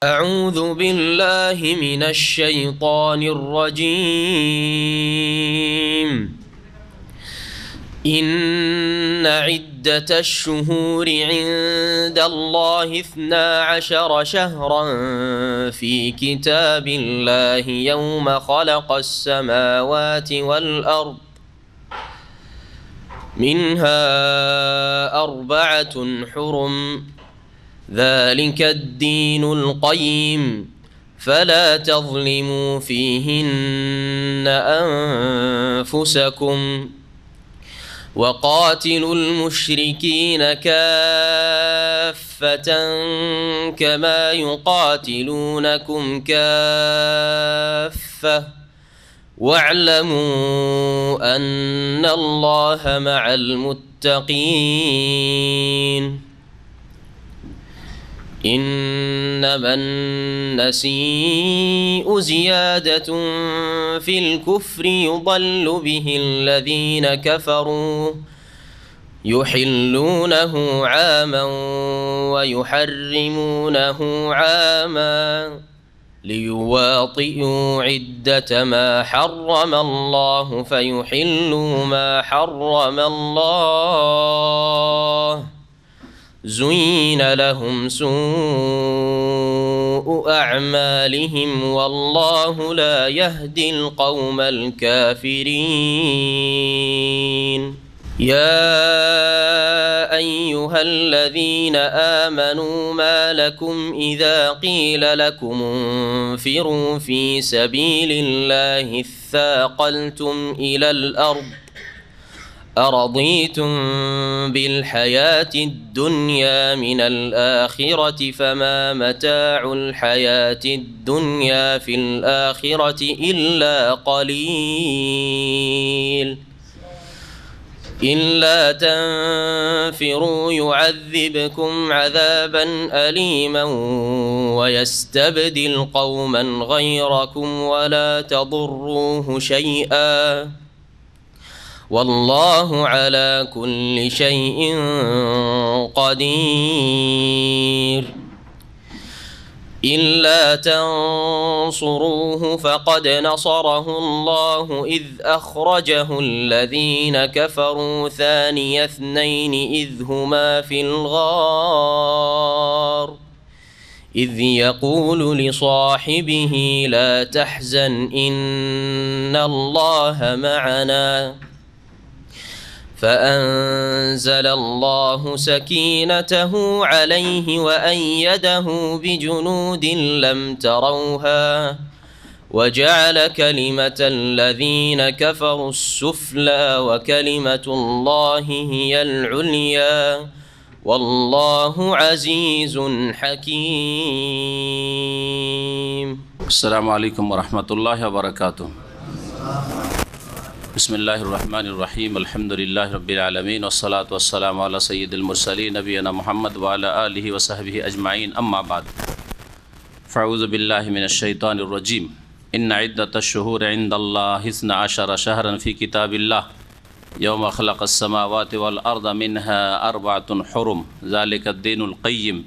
أعوذ بالله من الشيطان الرجيم. إن عدة الشهور عند الله 12 شهرا في كتاب الله يوم خلق السماوات والأرض منها 4 حرم ذلك الدين القيم فلا تظلموا فيهن أنفسكم وقاتلوا المشركين كافة كما يقاتلونكم كافة واعلموا أن الله مع المتقين. إنما النسيء زيادة في الكفر يضل به الذين كفروا يحلونه عاما ويحرمونه عاما ليواطئوا عدة ما حرم الله فيحلوا ما حرم الله. زين لهم سوء أعمالهم والله لا يهدي القوم الكافرين. يا أيها الذين آمنوا ما لكم إذا قيل لكم انفروا في سبيل الله اثاقلتم إلى الأرض أرضيتم بالحياة الدنيا من الآخرة فما متاع الحياة الدنيا في الآخرة إلا قليل. إلا تنفروا يعذبكم عذابا أليما ويستبدل قوما غيركم ولا تضروه شيئا والله على كل شيء قدير. إلا تنصروه فقد نصره الله إذ أخرجه الذين كفروا ثاني اثنين إذ هما في الغار إذ يقول لصاحبه لا تحزن إن الله معنا فأنزل الله سكينته عليه وأيده بجنود لم تروها وجعل كلمة الذين كفروا السفلى وكلمة الله هي العليا والله عزيز حكيم. السلام عليكم ورحمة الله وبركاته. بسم الله الرحمن الرحيم الحمد لله رب العالمين والصلاة والسلام على سيد المرسلين نبينا محمد وعلى آله وصحبه أجمعين أما بعد فأعوذ بالله من الشيطان الرجيم. إن عدة الشهور عند الله 12 شهرا في كتاب الله يوم خلق السماوات والأرض منها 4 حرم ذلك الدين القيم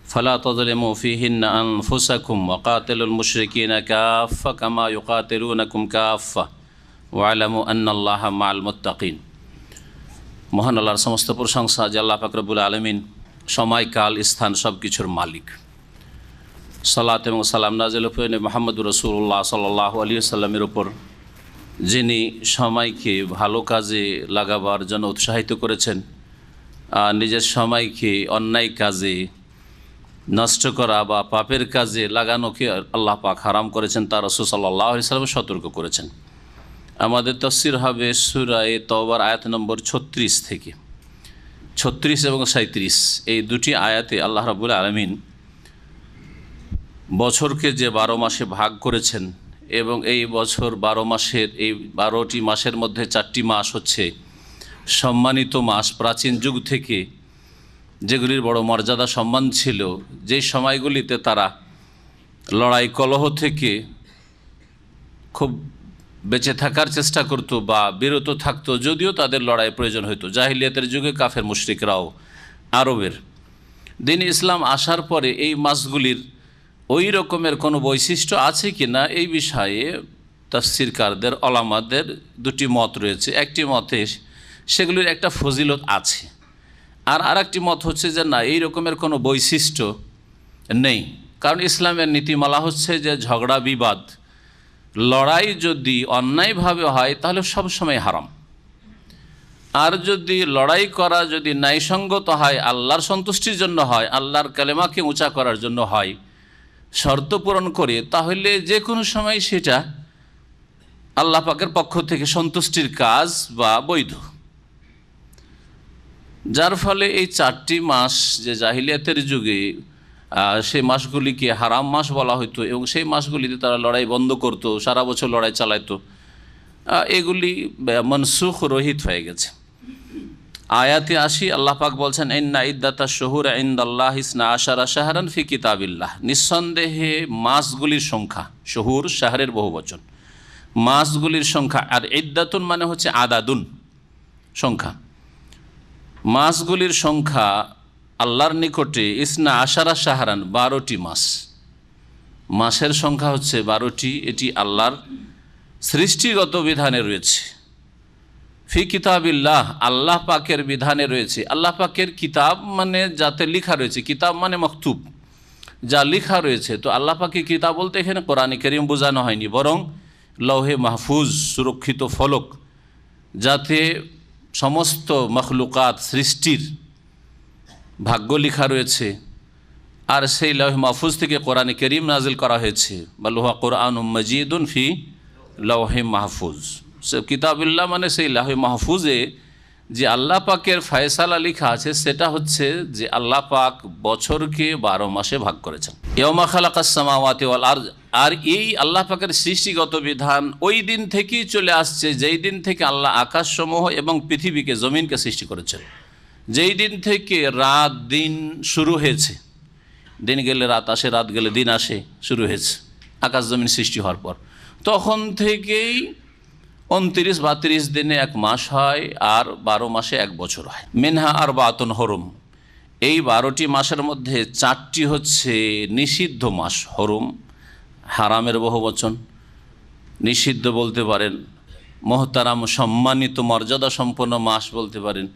فلا تظلموا فيهن أنفسكم وقاتلوا المشركين كافة كما يقاتلونكم كافة ওয়ালামু আন্নাল্লাহা মাআল মুত্তাকিন। মহান আল্লাহর সমস্ত প্রশংসা যে আল্লাহ পাক রব্বুল আলামিন সময় কাল স্থান সব কিছুর মালিক। সালাত এবং সালাম নাযিল হয়ে মুহাম্মদুর রাসূলুল্লাহ সাল্লাল্লাহু আলাইহি ওয়াসাল্লামের উপর যিনি সময়কে ভালো কাজে লাগাবার জন্য উৎসাহিত করেছেন, নিজের সময়কে অন্যায় কাজে নষ্ট করা বা পাপের কাজে লাগানোকে আল্লাহ পাক হারাম করেছেন, তার রাসূল সাল্লাল্লাহু আলাইহি ওয়াসাল্লাম সতর্ক করেছেন। আমাদের তাফসীর হবে সূরা তাওবার আয়াত নম্বর 36 থেকে 36 এবং 37 এই দুটি আয়াতে আল্লাহ রাব্বুল আলামিন বছরকে যে 12 মাসে ভাগ করেছেন এবং এই বছর 12 মাসের এই 12টি মাসের মধ্যে 4টি মাস হচ্ছে সম্মানিত মাস। প্রাচীন যুগ থেকে যেগুলির বড় মর্যাদা সম্মান ছিল, যে সময়গুলিতে তারা লড়াই কলহ থেকে খুব বেঁচে থাকার চেষ্টা করত বা বিরত থাকতো, যদিও তাদের লড়াই প্রয়োজন হতো। জাহিলিয়াতের যুগে কাফের মুশরিকরাও আরবের দিন ইসলাম আসার পরে এই মাসগুলির ওই রকমের কোনো বৈশিষ্ট্য আছে কি না এই বিষয়ে তাফসীরকারদের ওলামাদের দুটি মত রয়েছে। একটি মতে সেগুলির একটা ফজিলত আছে, আর আরেকটি মত হচ্ছে যে না, এই রকমের কোনো বৈশিষ্ট্য নেই। কারণ ইসলামের নীতিমালা হচ্ছে যে ঝগড়া বিবাদ লড়াই যদি অন্যায়ভাবে হয় তাহলে সবসময় হারাম, আর যদি লড়াই করা যদি ন্যায়সঙ্গত হয়, আল্লাহর সন্তুষ্টির জন্য হয়, আল্লাহর কালেমাকে উঁচা করার জন্য হয়, শর্ত পূরণ করে, তাহলে যে কোনো সময় সেটা আল্লাহ পাকের পক্ষ থেকে সন্তুষ্টির কাজ বা বৈধ। যার ফলে এই 4টি মাস যে জাহিলিয়াতের যুগে সেই মাসগুলিকে হারাম মাস বলা হতো এবং সেই মাসগুলিতে তারা লড়াই বন্ধ করতো, সারা বছর লড়াই চালাইতো, এগুলি মনসুখ রহিত হয়ে গেছে। আয়াতে আসি, আল্লাহ পাক বলছেন ইন্না ইদ্দাতাশ শুহুর ইনদাল্লাহি 12 শাহরান ফি কিতাবিল্লাহ, নিঃসন্দেহে মাসগুলির সংখ্যা, শুহুর শাহরের বহুবচন, মাসগুলির সংখ্যা, আর ইদ্দাতুন মানে হচ্ছে আদাদুন, সংখ্যা। মাসগুলির সংখ্যা আল্লাহর নিকটে 12 শাহরান, 12টি মাস। মাসের সংখ্যা হচ্ছে 12টি, এটি আল্লাহর সৃষ্টিগত বিধানে রয়েছে। ফি কিতাবিল্লাহ, আল্লাহ পাকের বিধানে রয়েছে। আল্লাহ পাকের কিতাব মানে যাতে লেখা রয়েছে, কিতাব মানে মকতুব, যা লেখা রয়েছে। তো আল্লাহ পাকের কিতাব বলতে এখানে কোরআনে কারীম বোঝানো হয়নি, বরং লৌহে মাহফুজ, সুরক্ষিত ফলক, যাতে সমস্ত মখলুকাত সৃষ্টির ভাগ্য লেখা রয়েছে। আর সেই লৌহে মাহফুজ থেকে কোরআনে কারীম নাজিল করা হয়েছে, বালুহা কোরআনুম মাজিদুন ফি লৌহে মাহফুজ। সে কিতাবুল্লাহ মানে সেই লৌহে মাহফুজে যে আল্লাহ পাকের ফয়সালা লেখা আছে, সেটা হচ্ছে যে আল্লাহ পাক বছরকে 12 মাসে ভাগ করেছেন। ইয়াউমা খালাকাস সামাওয়াতি ওয়াল আরদ, আর এই আল্লাহ পাকের সৃষ্টিগত বিধান ওই দিন থেকেই চলে আসছে যেই দিন থেকে আল্লাহ আকাশসমূহ এবং পৃথিবীকে, জমিনকে সৃষ্টি করেছেন। যেই দিন থেকে রাত দিন শুরু হয়েছে, দিন গেলে রাত আসে, রাত গেলে দিন আসে, শুরু হয়েছে আকাশ জমিন সৃষ্টি হওয়ার পর, তখন থেকেই 29 বা 30 দিনে 1 মাস হয়, আর 12 মাসে 1 বছর হয়। মিনহা আরবাতুন হুরুম, এই 12টি মাসের মধ্যে 4টি হচ্ছে নিষিদ্ধ মাস। হরুম হারামের বহুবচন, নিষিদ্ধ বলতে পারেন, মোহতারাম সম্মানিত মর্যাদা সম্পন্ন মাস বলতে পারেন।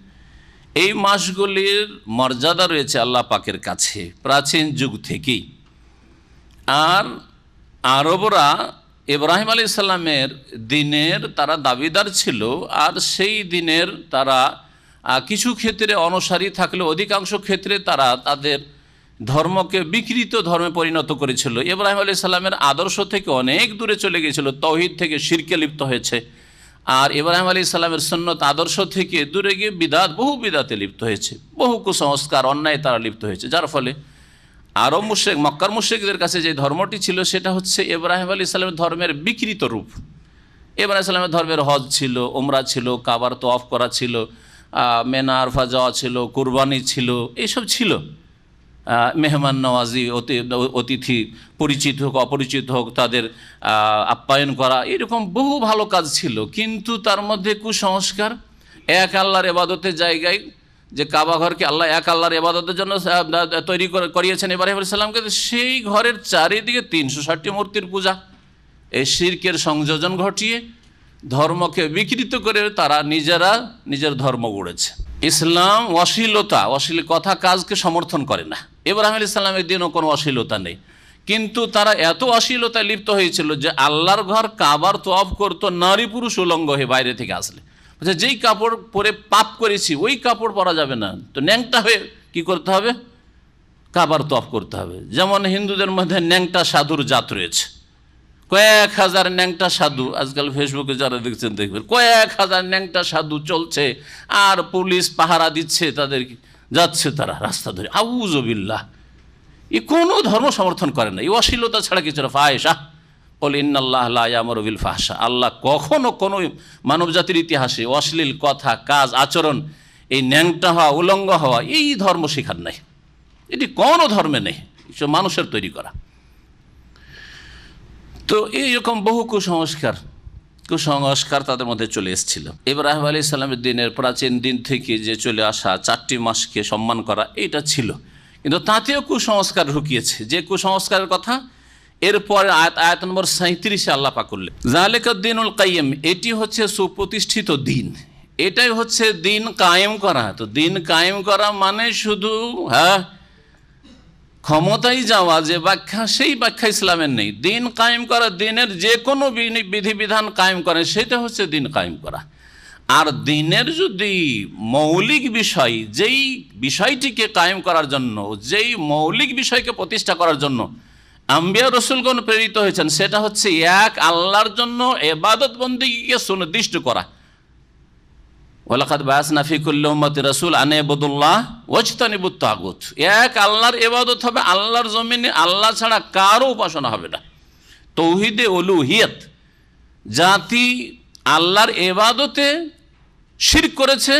এই মাসগুলির মর্যাদা রয়েছে আল্লাহ পাকের কাছে প্রাচীন যুগ থেকেই। আর আরবরা ইব্রাহিম আলাইহিস সালামের দিনের তারা দাবিদার ছিল, আর সেই দিনের তারা কিছু ক্ষেত্রে অনুসারী থাকলে অধিকাংশ ক্ষেত্রে তারা তাদের ধর্মকে বিকৃত ধর্মে পরিণত করেছিল। ইব্রাহিম আলাইহিস সালামের আদর্শ থেকে অনেক দূরে চলে গিয়েছিল, তাওহীদ থেকে শিরকে লিপ্ত হয়েছে। আর ইব্রাহিম আলাইহিস সালামের সুন্নত আদর্শ থেকে দূরে গিয়ে বিদাত, বহু বিদাতে লিপ্ত হয়েছে, বহু কুসংস্কার অন্যায় তারা লিপ্ত হয়েছে। যার ফলে আরব মুশরিক, মক্কার মুশরিকদের কাছে যে ধর্মটি ছিল সেটা হচ্ছে ইব্রাহিম আলাইহিস সালামের ধর্মের বিকৃত রূপ। ইব্রাহিম সালামের ধর্মের হজ ছিল, ওমরা ছিল, কাবার তওয়াফ করা ছিল, মেনা আরফা যাওয়া ছিল, কুরবানি ছিল, এইসব ছিল। মেহমান নওয়াজি, অতিথি পরিচিত হোক অপরিচিত হোক তাদের আপ্যায়ন করা, এরকম বহু ভালো কাজ ছিল। কিন্তু তার মধ্যে কুসংস্কার, এক আল্লাহর ইবাদতের জায়গায় যে কাবা ঘরকে আল্লাহ এক আল্লাহর ইবাদতের জন্য তৈরি করিয়েছেন ইব্রাহিম আলাইহিস সালামকে, সেই ঘরের চারিদিকে 360টি মূর্তির পূজা, এই শিরকের সংযোজন ঘটিয়ে ধর্মকে বিকৃত করে তারা নিজেরা নিজের ধর্ম গড়েছে। ইসলাম অশ্লীল কথা কাজকে সমর্থন করে না। ইব্রাহিম আলাইহিস সালামের দিনও কোনো অশ্লীলতা নেই, কিন্তু তারা এত অশ্লীলতায় লিপ্ত হয়েছিল যে আল্লাহর ঘর কাবার তওয়াফ করতো নারী পুরুষ উলঙ্গ হয়ে বাইরে থেকে আসলে। যেই কাপড় পরে পাপ করেছি ওই কাপড় পরা যাবে না, তো ন্যাংটা হয়ে কি করতে হবে? কাবার তওয়াফ করতে হবে। যেমন হিন্দুদের মধ্যে ন্যাংটা সাধুর জাত রয়েছে, কয়েক হাজার ন্যাংটা সাধু, আজকাল ফেসবুকে যারা দেখছেন দেখবেন, কয়েক হাজার ন্যাংটা সাধু চলছে, আর পুলিশ পাহারা দিচ্ছে তাদের, যাচ্ছে তারা রাস্তা ধরে। আউযুবিল্লাহ, এ কোনো ধর্ম সমর্থন করে না, এই অশ্লীলতা ছাড়া কিছু না। ফাহিশা ক্বাল ইন্নাল্লাহ লা ইয়ামুরু বিল ফাহশা, আল্লাহ কখনো কোনো মানবজাতির ইতিহাসে অশ্লীল কথা কাজ আচরণ, এই ন্যাংটা হওয়া উলঙ্গ হওয়া, এই ধর্ম শেখার নাই, এটি কোনো ধর্মে নেই, এসব মানুষের তৈরি করা। তো এইরকম বহু কুসংস্কার তাদের মধ্যে চলে এসেছিল। ইব্রাহিম আলাইহিস সালামের দিনের প্রাচীন দিন থেকে যে চলে আসা 4টি মাসকে সম্মান করা, এটা ছিল। কিন্তু তাতেও কুসংস্কার ঢুকিয়েছে। যে কুসংস্কারের কথা এরপরে আয়াত নম্বর 37 আল্লাহ পাক করলেন, যালিকা দ্বীনুল কাইয়্যিম, এটি হচ্ছে সুপ্রতিষ্ঠিত দিন, এটাই হচ্ছে দিন কায়েম করা। তো দিন কায়েম করা মানে শুধু ক্ষমতায় যাওয়া যে ব্যাখ্যা, সেই ব্যাখ্যা ইসলামের নেই। দিন কায়েম করা, দিনের যে কোনো বিধিবিধান কায়েম করে, সেটা হচ্ছে দিন কায়েম করা। আর দিনের যদি মৌলিক বিষয়, যেই বিষয়টিকে কায়েম করার জন্য, যেই মৌলিক বিষয়কে প্রতিষ্ঠা করার জন্য আম্বিয়া রসুলগণ প্রেরিত হয়েছেন, সেটা হচ্ছে এক আল্লাহর জন্য ইবাদত বন্দেগীকে সুনির্দিষ্ট করা। ওয়ালাকাদ বাআসনা ফি কুল্লি উম্মাতিন রাসূল আন ইবুদুল্লাহ ওয়াজতানিবুত তাগুত। এক আল্লাহর ইবাদত হবে, আল্লাহর জমিনে আল্লাহ ছাড়া কারো উপাসনা হবে না। তৌহিদে উলুহিয়ত, জাতি আল্লাহর ইবাদতে শিরক করেছে,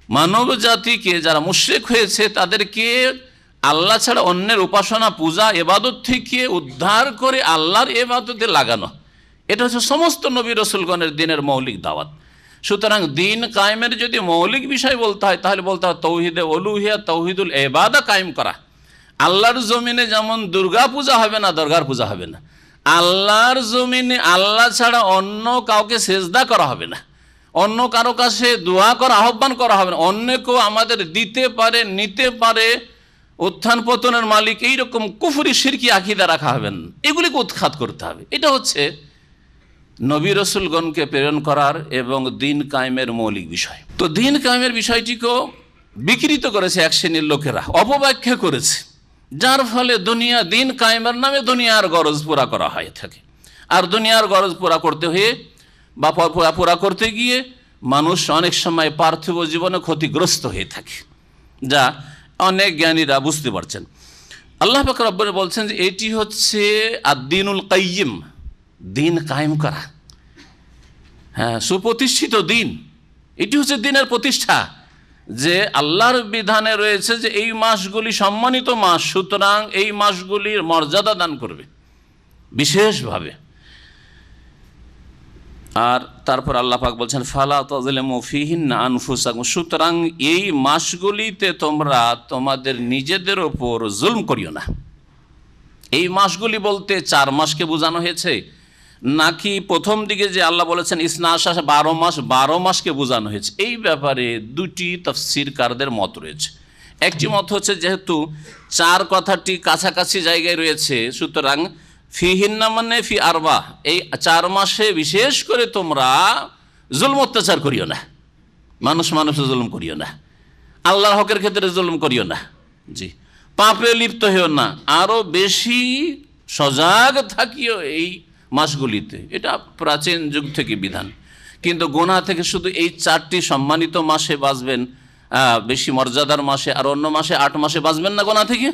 মানব জাতিকে যারা মুশরিক হয়েছে তাদেরকে আল্লাহ ছাড়া অন্যের উপাসনা পূজা ইবাদত থেকে উদ্ধার করে আল্লাহর ইবাদতে লাগানো, এটা হচ্ছে সমস্ত নবী রসুলগণের দিনের মৌলিক দাওয়াত। সুতরাং দিন কায়েমের যদি মৌলিক বিষয় বলতে হয়, তাহলে বলতে হয় তৌহিদে উলুহিয়া, তৌহিদুল ইবাদা কায়েম করা। আল্লাহর জমিনে যেমন দুর্গা পূজা হবে না, দরগার পূজা হবে না, আল্লাহর জমিনে আল্লাহ ছাড়া অন্য কাউকে সেজদা করা হবে না, অন্য কারো কাছে দোয়া করা, আহ্বান করা হবে না, অন্যকেও আমাদের দিতে পারে, নিতে পারে, উত্থান পতনের মালিক, এইরকম কুফরি শিরকি আকীদা রাখা হবে না, এগুলিকে উৎখাত করতে হবে। এটা হচ্ছে নবী রসুলগণকে প্রেরণ করার এবং দিন কায়েমের মৌলিক বিষয়। তো দিন কায়েমের বিষয়টিকেও বিকৃত করেছে এক শ্রেণীর লোকেরা, অপব্যাখ্যা করেছে, যার ফলে দুনিয়া দিন কায়েমের নামে দুনিয়ার গরজ পুরা করা হয়ে থাকে। আর দুনিয়ার গরজ পুরা করতে হয়ে বা পুরা করতে গিয়ে মানুষ অনেক সময় পার্থিব জীবনে ক্ষতিগ্রস্ত হয়ে থাকে, যা অনেক জ্ঞানীরা বুঝতে পারছেন। আল্লাহ পাক রব্বুল বলছেন যে এটি হচ্ছে আদ-দীনুল কাইয়্যিম, দিন কায়েম করা, সুপ্রতিষ্ঠিত দিন। এটি হচ্ছে দিনের প্রতিষ্ঠা, যে আল্লাহর বিধানে রয়েছে যে এই মাসগুলি সম্মানিত মাস, সুতরাং এই মাসগুলির মর্যাদা দান করবে বিশেষভাবে। আর তারপর আল্লাহ পাক বলছেন ফালা তাযলিমু ফীহিন্না আনফুসাকুম, সুতরাং এই মাসগুলিতে তোমরা তোমাদের নিজেদের ওপর জুলম করিও না। এই মাসগুলি বলতে 4 মাসকে বোঝানো হয়েছে, নাকি প্রথম দিকে যে আল্লাহ বলেছেন ইসনা আশা 12 মাস, 12 মাসকে বোঝানো হয়েছে? এই ব্যাপারে দুটি তাফসীরকারদের মত রয়েছে। একটি মত হচ্ছে যেহেতু 4 কথাটি কাছাকাছি জায়গায় রয়েছে, সুতরাং ফিহিন্না মানে ফি আরবা, এই 4 মাসে বিশেষ করে তোমরা জুলম অত্যাচার করিও না, মানুষের জুলম করিও না, আল্লাহর হকের ক্ষেত্রে জুলম করিও না, জি, পাপে লিপ্ত হইও না, আরও বেশি সজাগ থাকিও এই মাসগুলিতে। এটা প্রাচীন যুগ থেকে বিধান। কিন্তু গোনা থেকে শুধু এই 4টি সম্মানিত মাসে বাঁচবেন, বেশি মর্যাদার মাসে, আর অন্য মাসে 8 মাসে বাঁচবেন না গোনা থেকে।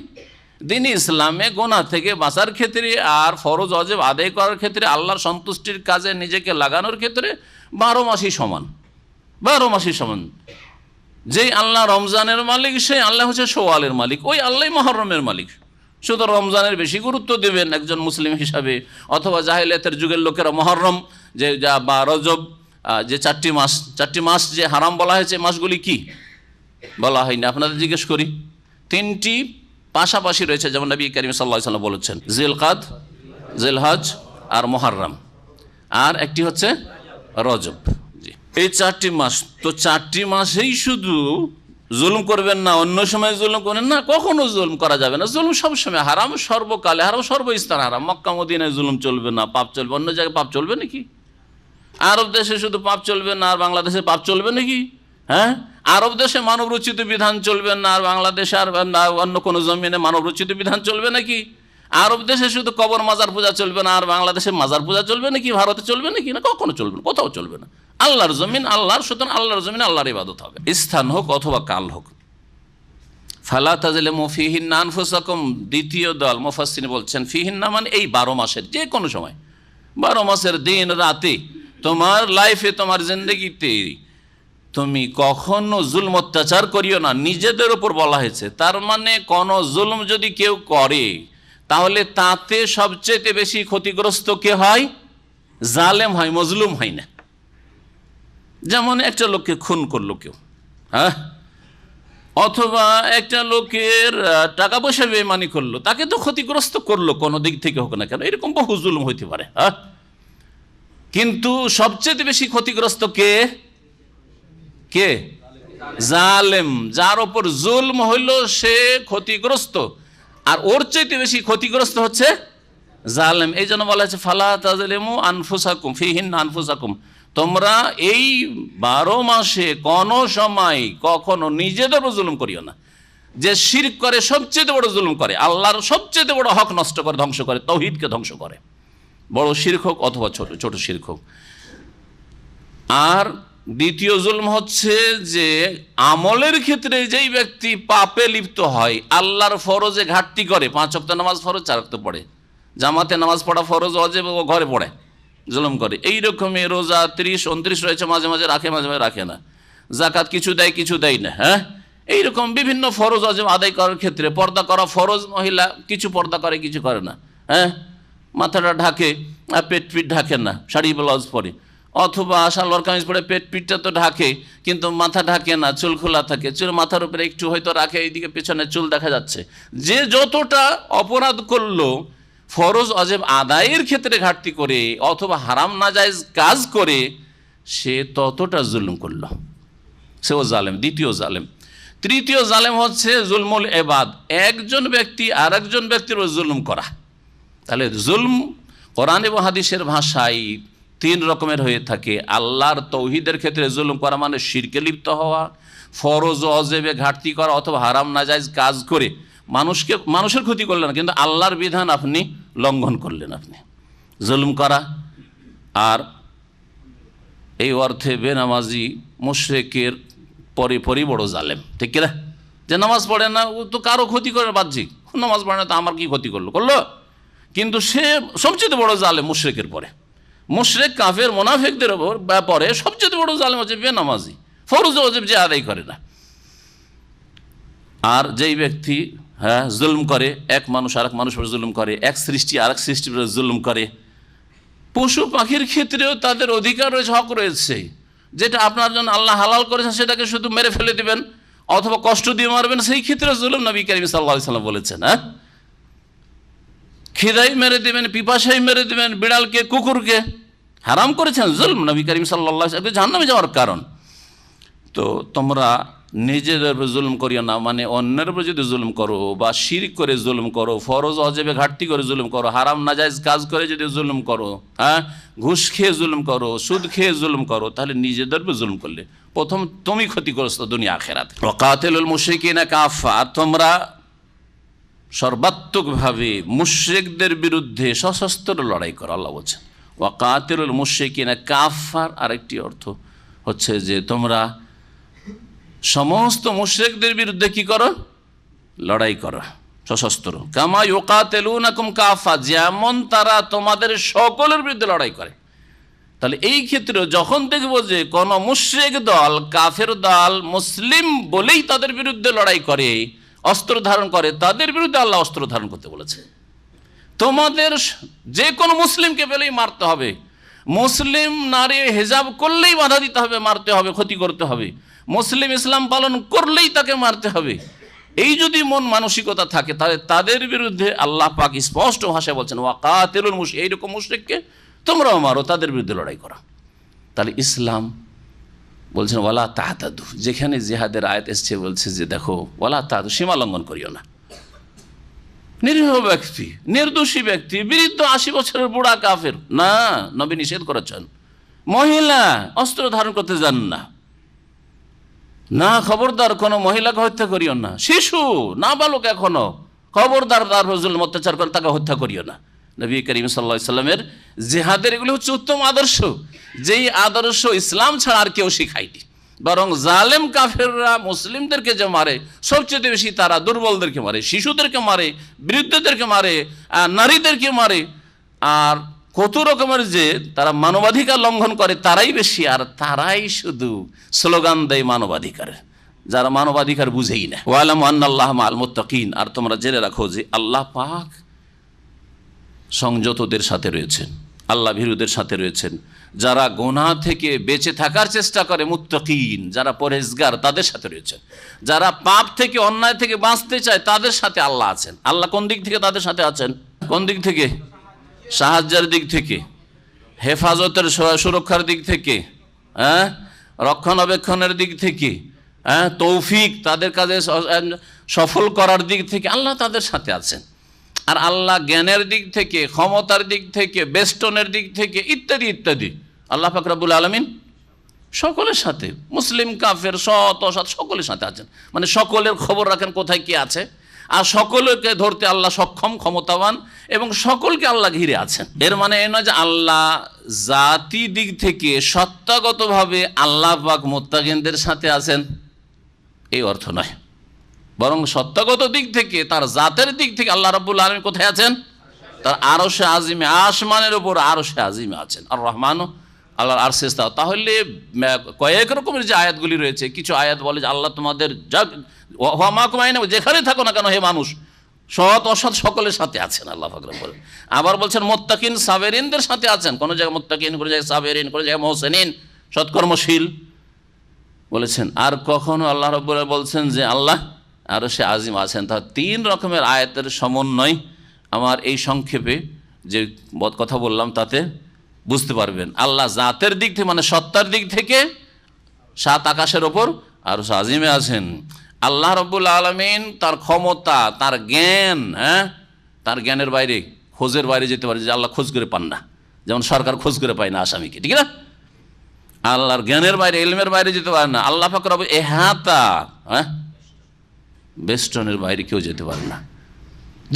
দিন ইসলামে গোনা থেকে বাঁচার ক্ষেত্রে আর ফরজ ওয়াজিব আদায় করার ক্ষেত্রে, আল্লাহর সন্তুষ্টির কাজে নিজেকে লাগানোর ক্ষেত্রে 12 মাসই সমান, 12 মাসই সমান। যেই আল্লাহ রমজানের মালিক, সেই আল্লাহ হচ্ছে শোয়ালের মালিক, ওই আল্লাহ মহরমের মালিক। শুধু রমজানের বেশি গুরুত্ব দেবেন একজন মুসলিম হিসাবে, অথবা জাহেলিয়াতের যুগের লোকেরা মহরম বা রজব, যে 4টি মাস যে হারাম বলা হয়েছে, মাসগুলি কি বলা হয়নি? আপনাদের জিজ্ঞেস করি। 3টি পাশাপাশি রয়েছে, যেমন নবী করিম সাল্লাল্লাহু আলাইহি ওয়াসাল্লাম বলেছেন, জিলকাদ, জিলহজ আর মুহররম, আর একটি হচ্ছে রজব। জি, এই 4টি মাস। তো 4টি মাসেই শুধু জুলুম করবেন না, অন্য সময় জুলুম করেন না, কখনো জুলুম করা যাবে না। জুলুম সবসময় হারাম, সর্বকালে হারাম, সর্বস্থানে হারাম। মক্কা মদিনায় জুলুম চলবে না, পাপ চলবে। অন্য জায়গায় পাপ চলবে নাকি? আরব দেশে শুধু পাপ চলবে না আর বাংলাদেশে পাপ চলবে নাকি? আরব দেশে মানব রচিত বিধান চলবে না আর বাংলাদেশে আর অন্য কোনো জমিনে মানব রচিত বিধান চলবে নাকি? আরব দেশে শুধু কবর মাজার পূজা চলবে না আর বাংলাদেশে মাজার পূজা চলবে নাকি? ভারতে চলবে নাকি? না, কখনো চলবে না, কোথাও চলবে না। আল্লাহর জমিন আল্লাহর, সুতরাং আল্লাহর জমিনে আল্লাহর ইবাদত হবে, স্থান হোক অথবা কাল হোক। ফালা তাযলিমু ফীহিন্না আনফুসাকুম, দ্বিতীয় দল মুফাসসিরিন বলছেন ফীহিন্না মানে এই 12 মাসের যে কোনো সময়, 12 মাসের দিন রাতে, তোমার লাইফে, তোমার জিন্দগিতে তুমি কখনো জুলম অত্যাচার করিও না। নিজেদের উপর বলা হয়েছে, তার মানে কোনো জুলম যদি কেউ করে তাহলে তাতে সবচেয়ে বেশি ক্ষতিগ্রস্ত কে হয়? জালেম হয়, মজলুম হয় না। যেমন একটা লোককে খুন করলো কেউ, অথবা একটা লোকের টাকা পয়সা বেইমানি করলো, তাকে তো ক্ষতিগ্রস্ত করলো কোনো দিক থেকে হোক না কেন, এরকম বহু জুলুম হইতে পারে। হ্যাঁ, কিন্তু সবচেয়ে বেশি ক্ষতিগ্রস্ত কে? কে? জালেম। যার ওপর জুলম হইল সে ক্ষতিগ্রস্ত, আর ওর চাইতে বেশি ক্ষতিগ্রস্ত হচ্ছে জালেম। এই জন্য বলা হচ্ছে ফালা তাজলিমু আনফুসাকুম ফিহিন্না আনফুসাকুম, তোমরা এই 12 মাসে কোনো সময় কখনো নিজেদের উপর জুলুম করিও না। যে শিরক করে সবচেয়ে বড় জুলুম করে, আল্লাহর সবচেয়ে বড় হক নষ্ট করে, ধ্বংস করে, তাওহীদকে ধ্বংস করে, বড় শিরক হোক অথবা ছোট শিরক হোক। আর দ্বিতীয় জুলম হচ্ছে যে আমলের ক্ষেত্রে যেই ব্যক্তি পাপে লিপ্ত হয়, আল্লাহর ফরজে ঘাটতি করে, 5 ওয়াক্ত নামাজ ফরজ 4 ওয়াক্ত পড়ে, জামাতে নামাজ পড়া ফরজ ওয়াজিব ও ঘরে পড়ে, জুলুম করে। এইরকমই রোজা 30-29 রয়েছে, মাঝে মাঝে রাখে, মাঝে মাঝে রাখে না, জাকাত কিছু দেয় কিছু দেয় না। হ্যাঁ, এইরকম বিভিন্ন ফরজ ওয়াজিব আদায় করার ক্ষেত্রে পর্দা করা ফরজ, মহিলা কিছু পর্দা করে কিছু করে না। হ্যাঁ, মাথাটা ঢাকে আর পেট পিঠ ঢাকে না, শাড়ি ব্লাউজ পরে, অথবা সালোয়ার কামিজ পরে পেট পিঠটা তো ঢাকে কিন্তু মাথা ঢাকে না, চুল খোলা থাকে, চুল মাথার উপরে একটু হয়তো রাখে, এইদিকে পেছনে চুল দেখা যাচ্ছে। যে যতটা অপরাধ করলো ফরজ ওয়াজিব আদায়ের ক্ষেত্রে ঘাটতি করে অথবা হারাম নাজায়েজ কাজ করে, সে ততটা জুলুম করলো, সেও জালেম, দ্বিতীয় জালেম। তৃতীয় জালেম হচ্ছে জুলমুল ইবাদ, একজন ব্যক্তি আর একজন ব্যক্তির উপর জুলুম করা। তাহলে জুলম কোরআন এবং হাদিসের ভাষায় 3 রকমের হয়ে থাকে। আল্লাহর তাওহীদের ক্ষেত্রে জুলুম করা মানে শিরকে লিপ্ত হওয়া, ফরজ ওয়াজিবে ঘাটতি করা অথবা হারাম নাজায়েজ কাজ করে মানুষের ক্ষতি করলেন কিন্তু আল্লাহর বিধান আপনি লঙ্ঘন করলেন, আপনি জুলুম করা। আর এই অর্থে বেনামাজি মুশরিকের পরে বড় জালেম, ঠিক কিনা? যে নামাজ পড়ে না ও তো কারো ক্ষতি করে, বাহ্যিক নামাজ পড়ে না তো আমার কি ক্ষতি করলো, কিন্তু সে সবচেয়ে বড় জালেম মুশরিকের পরে। মুশরিক কাফের মুনাফিকদের পরে সবচেয়ে বড় জালেম হচ্ছে বেনামাজি, ফরজ ওয়াজিব যে আদায় করে না। আর যেই ব্যক্তি জুলুম করে, এক মানুষ আরেক মানুষের উপর জুলুম করে, এক সৃষ্টি আরেক সৃষ্টির উপর জুলুম করে, পশু পাখির ক্ষেত্রেও তাদের অধিকার রয়েছে, হক রয়েছে, যেটা আপনার জন্য আল্লাহ হালাল করেছেন সেটাকে শুধু মেরে ফেলে দিবেন অথবা কষ্ট দিয়ে মারবেন, সেই ক্ষেত্রে জুলুম নবী কারীম সাল্লাল্লাহু আলাইহি ওয়াসাল্লাম বলেছেন। হ্যাঁ, খিদাই মেরে দিবেন, পিপাসাই মেরে দিবেন, বিড়ালকে কুকুরকে হারাম করেছেন, জুলম নবী কারীম সাল্লাল্লাহু আলাইহি ওয়াসাল্লাম জাহান্নামে যাওয়ার কারণ। তো তোমরা নিজেদের উপর জুলুম করিও না, মানে অন্যের উপর যদি জুলুম করো বা শিরক করে জুলুম করো, ফরজ ওয়াজিবে ঘাটতি করে জুলুম করো, হারাম নাজায়েজ কাজ করে যদি জুলুম করো, হ্যাঁ, ঘুষ খেয়ে জুলুম করো, সুদ খেয়ে জুলুম করো, তাহলে নিজেদের উপর জুলুম করলে প্রথম তুমি ক্ষতিগ্রস্ত দুনিয়া আখিরাতে। ওয়াকাতিলুল মুশরিকিনা কাফা, তোমরা সর্বাত্মকভাবে মুশরিকদের বিরুদ্ধে সশস্ত্র লড়াই করো, আল্লাহ বলছেন। ওয়াকাতিলুল মুশরিকিনা কাফার আরেকটি অর্থ হচ্ছে যে তোমরা সমস্ত মুশরিকদের বিরুদ্ধে কি করো? লড়াই করো সশস্ত্র। কামা ইউকাতিলুনাকুম কাফা, যেমন তারা তোমাদের সকলের বিরুদ্ধে লড়াই করে। তাহলে এই ক্ষেত্রে যখন দেখব যে কোন মুশরিক দল, কাফের দল মুসলিম বলেই তাদের বিরুদ্ধে লড়াই করে, অস্ত্র ধারণ করে, তাদের বিরুদ্ধে আল্লাহ অস্ত্র ধারণ করতে বলেছে। তোমাদের যে কোনো মুসলিমকে পেলেই মারতে হবে, মুসলিম নারী হিজাব করলেই বাধা দিতে হবে, মারতে হবে, ক্ষতি করতে হবে, মুসলিম ইসলাম পালন করলেই তাকে মারতে হবে। এই যদি মন মানসিকতা থাকে তাহলে তাদের বিরুদ্ধে আল্লাহ পাক স্পষ্ট ভাষায় বলছেন ওয়াকাতিলুল মুশরিক, এইরকম মুশরিককে তোমরাও মারো, তাদের বিরুদ্ধে লড়াই করো। তাহলে ইসলাম বলছেন ওয়ালা তাহতাদু, যেখানে জিহাদের আয়াত এসছে বলছে যে দেখো ওয়ালা তাহতাদু, সীমা লঙ্ঘন করিও না। নিরীহ ব্যক্তি, নির্দোষী ব্যক্তি, বৃদ্ধ 80 বছরের বুড়া কাফের, না, নবী নিষেধ করেছেন। মহিলা অস্ত্র ধারণ করতে যান না, না, খবরদার কোনো মহিলাকে হত্যা করিও না। শিশু নাবালক এখনো, খবরদার তার জুলুম অত্যাচার করে তাকে হত্যা করিও না। নবী করিম সাল্লাল্লাহু আলাইহি সাল্লামের জিহাদের এগুলো হচ্ছে উত্তম আদর্শ, যেই আদর্শ ইসলাম ছাড়া আর কেউ শিখায়নি। বরং জালেম কাফেররা মুসলিমদেরকে যে মারে সবচেয়ে বেশি তারা দুর্বলদেরকে মারে, শিশুদেরকে মারে, বৃদ্ধদেরকে মারে, নারীদেরকে মারে, আর কত রকমের যে তারা মানবাধিকার লঙ্ঘন করে তারাই বেশি, আর তারাই শুধু স্লোগান দেয় মানবাধিকার, যারা মানবাধিকার বুঝেই না। ওয়ালামু আন্নাল্লাহা মাআল মুত্তাকিন, আর তোমরা জেনে রাখো যে আল্লাহ পাক সংযতদের সাথে রয়েছেন। আল্লাহ ভীরুদের সাথে রয়েছেন। যারা গুনাহ থেকে বেঁচে থাকার চেষ্টা করে মুত্তাকিন, যারা পরহেজগার, তাদের সাথে রয়েছেন। যারা পাপ থেকে, অন্যায় থেকে বাঁচতে চায়, তাদের সাথে আল্লাহ আছেন। আল্লাহ কোন দিক থেকে তাদের সাথে আছেন? কোন দিক থেকে? সাহায্যের দিক থেকে, হেফাজতের সুরক্ষার দিক থেকে, রক্ষণাবেক্ষণের দিক থেকে, তৌফিক তাদের কাজে সফল করার দিক থেকে আল্লাহ তাদের সাথে আছেন। আর আল্লাহ জ্ঞানের দিক থেকে, ক্ষমতার দিক থেকে, বেষ্টনের দিক থেকে ইত্যাদি ইত্যাদি আল্লাহ পাক রব্বুল আলামিন সকলের সাথে, মুসলিম কাফের সৎ অসৎ সকলের সাথে আছেন। মানে সকলের খবর রাখেন কোথায় কি আছে, আর সকলকে ধরতে আল্লাহ সক্ষম, ক্ষমতাবান, এবং সকলকে আল্লাহ ঘিরে আছেন। এর মানে এই নয় যে আল্লাহ জাতি দিক থেকে সত্তাগতভাবে আল্লাহ পাক মুত্তাকিনদের সাথে আছেন, এই অর্থ নয়। বরং সত্তাগত দিক থেকে, তার জাতের দিক থেকে আল্লাহ রাব্বুল আলামিন কোথায় আছেন? তার আরশে আজিমে, আসমানের উপর আরশে আজিমে আছেন। আর রহমান আল্লাহর আরশে ইস্তাওয়া। তাহলে কয়েক রকমের যে আয়াতগুলি রয়েছে, কিছু আয়াত বলে যে আল্লাহ তোমাদের যেখানে থাকো না কেন হে মানুষ, সৎ অসৎ সকলের সাথে আছেন আল্লাহ পাক রব্বুল আলামিন। আবার বলছেন মুত্তাকিন সাবেরিনদের সাথে আছেন। কোনো জায়গায় মুত্তাকিন, কোনো জায়গায় সাবেরিন, কোনো জায়গায় মুহসিনিন, সৎকর্মশীল বলেছেন। আর কখনো আল্লাহ রাব্বুল আলামিন বলছেন যে আল্লাহ আরশে আজিম আছেন। তা তিন রকমের আয়াতের সমন্বয় আমার এই সংক্ষেপে যে কথা বললাম তাতে বুঝতে পারবেন। আল্লাহ জাতের দিক থেকে, মানে সত্তার দিক থেকে সাত আকাশের ওপর আরশে আজিমে আছেন। আল্লাহ রাব্বুল আলামিন তার ক্ষমতা, তার জ্ঞান, তার জ্ঞানের বাইরে, খোঁজের বাইরে যেতে পারে, যে আল্লাহ খোঁজ করে পান না, যেমন সরকার খোঁজ করে পায় না আসামিকে, ঠিক না? আল্লাহর জ্ঞানের বাইরে, ইলমের বাইরে যেতে পারে না। আল্লাহ পাক রব্বুল এহাতা, বেষ্টনের বাইরে কেউ যেতে পারে না।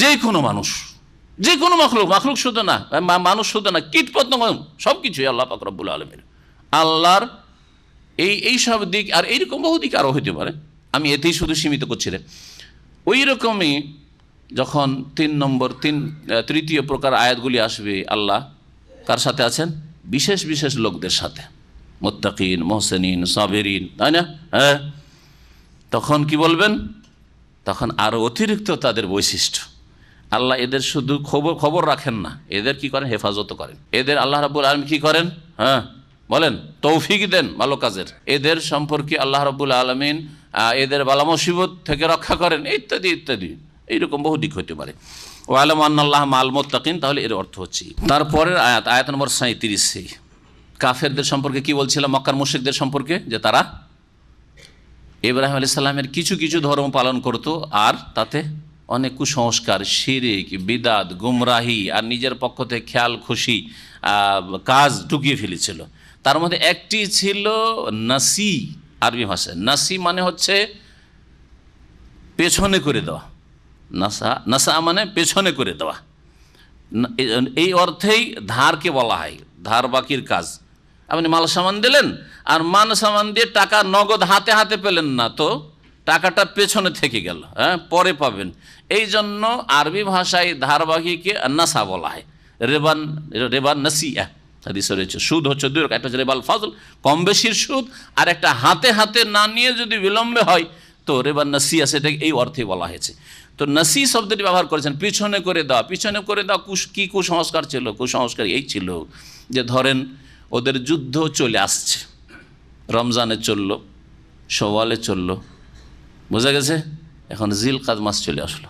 যে কোনো মানুষ, যে কোনো মাখলুক শুধু না, মানুষ শুধু না, কীট পতঙ্গ সব কিছুই আল্লাহ পাক রব্বুল আলামিন। আল্লাহর এই সব দিক, আর এইরকম বহু দিক আরও হইতে পারে, আমি এতেই শুধু সীমিত করছি রে। ওই রকমই যখন তৃতীয় প্রকার আয়াতগুলি আসবে, আল্লাহ কার সাথে আছেন? বিশেষ বিশেষ লোকদের সাথে, মুত্তাকিন, মুহসিনিন, সাবিরিন, তাই না? হ্যাঁ, তখন কি বলবেন? তখন আরও অতিরিক্ত তাদের বৈশিষ্ট্য। আল্লাহ এদের শুধু খবর রাখেন না, এদের কি করেন? হেফাজত করেন। এদের আল্লাহ রাব্বুল আলামিন কি করেন? বলেন, তৌফিক দেন ভালো কাজের। এদের সম্পর্কে আল্লাহ রাব্বুল আলামিন এদের বালা মুসিবত থেকে রক্ষা করেন, ইত্যাদি ইত্যাদি। এইরকম বহু দিক হতে পারে। ওয়ালামু আন্নাল্লাহ মাল মুত্তাকিন, তাহলে এর অর্থ হচ্ছে। তারপরের আয়াত নম্বর 37, কাফেরদের সম্পর্কে কি বলছিলাম? মক্কার মুশরিকদের সম্পর্কে, যে তারা ইব্রাহিম আলাইহিস সালামের কিছু কিছু ধর্ম পালন করত, আর তাতে অনেক কুসংস্কার, শিরক, বিদাত, গুমরাহি, আর নিজের পক্ষ থেকে খেয়াল খুশি কাজ ঢুকিয়ে ফেলেছিল। তার মধ্যে একটি ছিল নাসি। আরবি ভাষায় নাসি মানে হচ্ছে পেছনে করে দেওয়া। নাসা মানে পেছনে করে দেওয়া। এই অর্থেই ধারকে বলা হয়, ধার বাকির কাজ। আপনি মাল সামান দিলেন, আর মান সামান দিয়ে টাকা নগদ হাতে হাতে পেলেন না, তো টাকাটা পেছনে থেকে গেল, পরে পাবেন। এই জন্য আরবি ভাষায় ধারবাকিকে নাসা বলা হয়। রেবান নাসিয়া হাদিসে রয়েছে। সুদ হচ্ছে দুই রকম, একটা হচ্ছে রেবাল ফাজল, কম বেশির সুদ, আর একটা হাতে হাতে না নিয়ে যদি বিলম্বে হয় তো রেবান নাসিয়া, সেটাকে এই অর্থে বলা হয়েছে। তো নাসি শব্দটি ব্যবহার করেছেন পিছনে করে দেওয়া। পিছনে করে দেওয়া কি কুসংস্কার ছিল? কুসংস্কার এই ছিল যে ধরেন ওদের যুদ্ধ চলে আসছে, রমজানে চলল, শওয়ালে চলল, বোঝা গেছে, এখন জিলকাদ মাস চলে আসলো,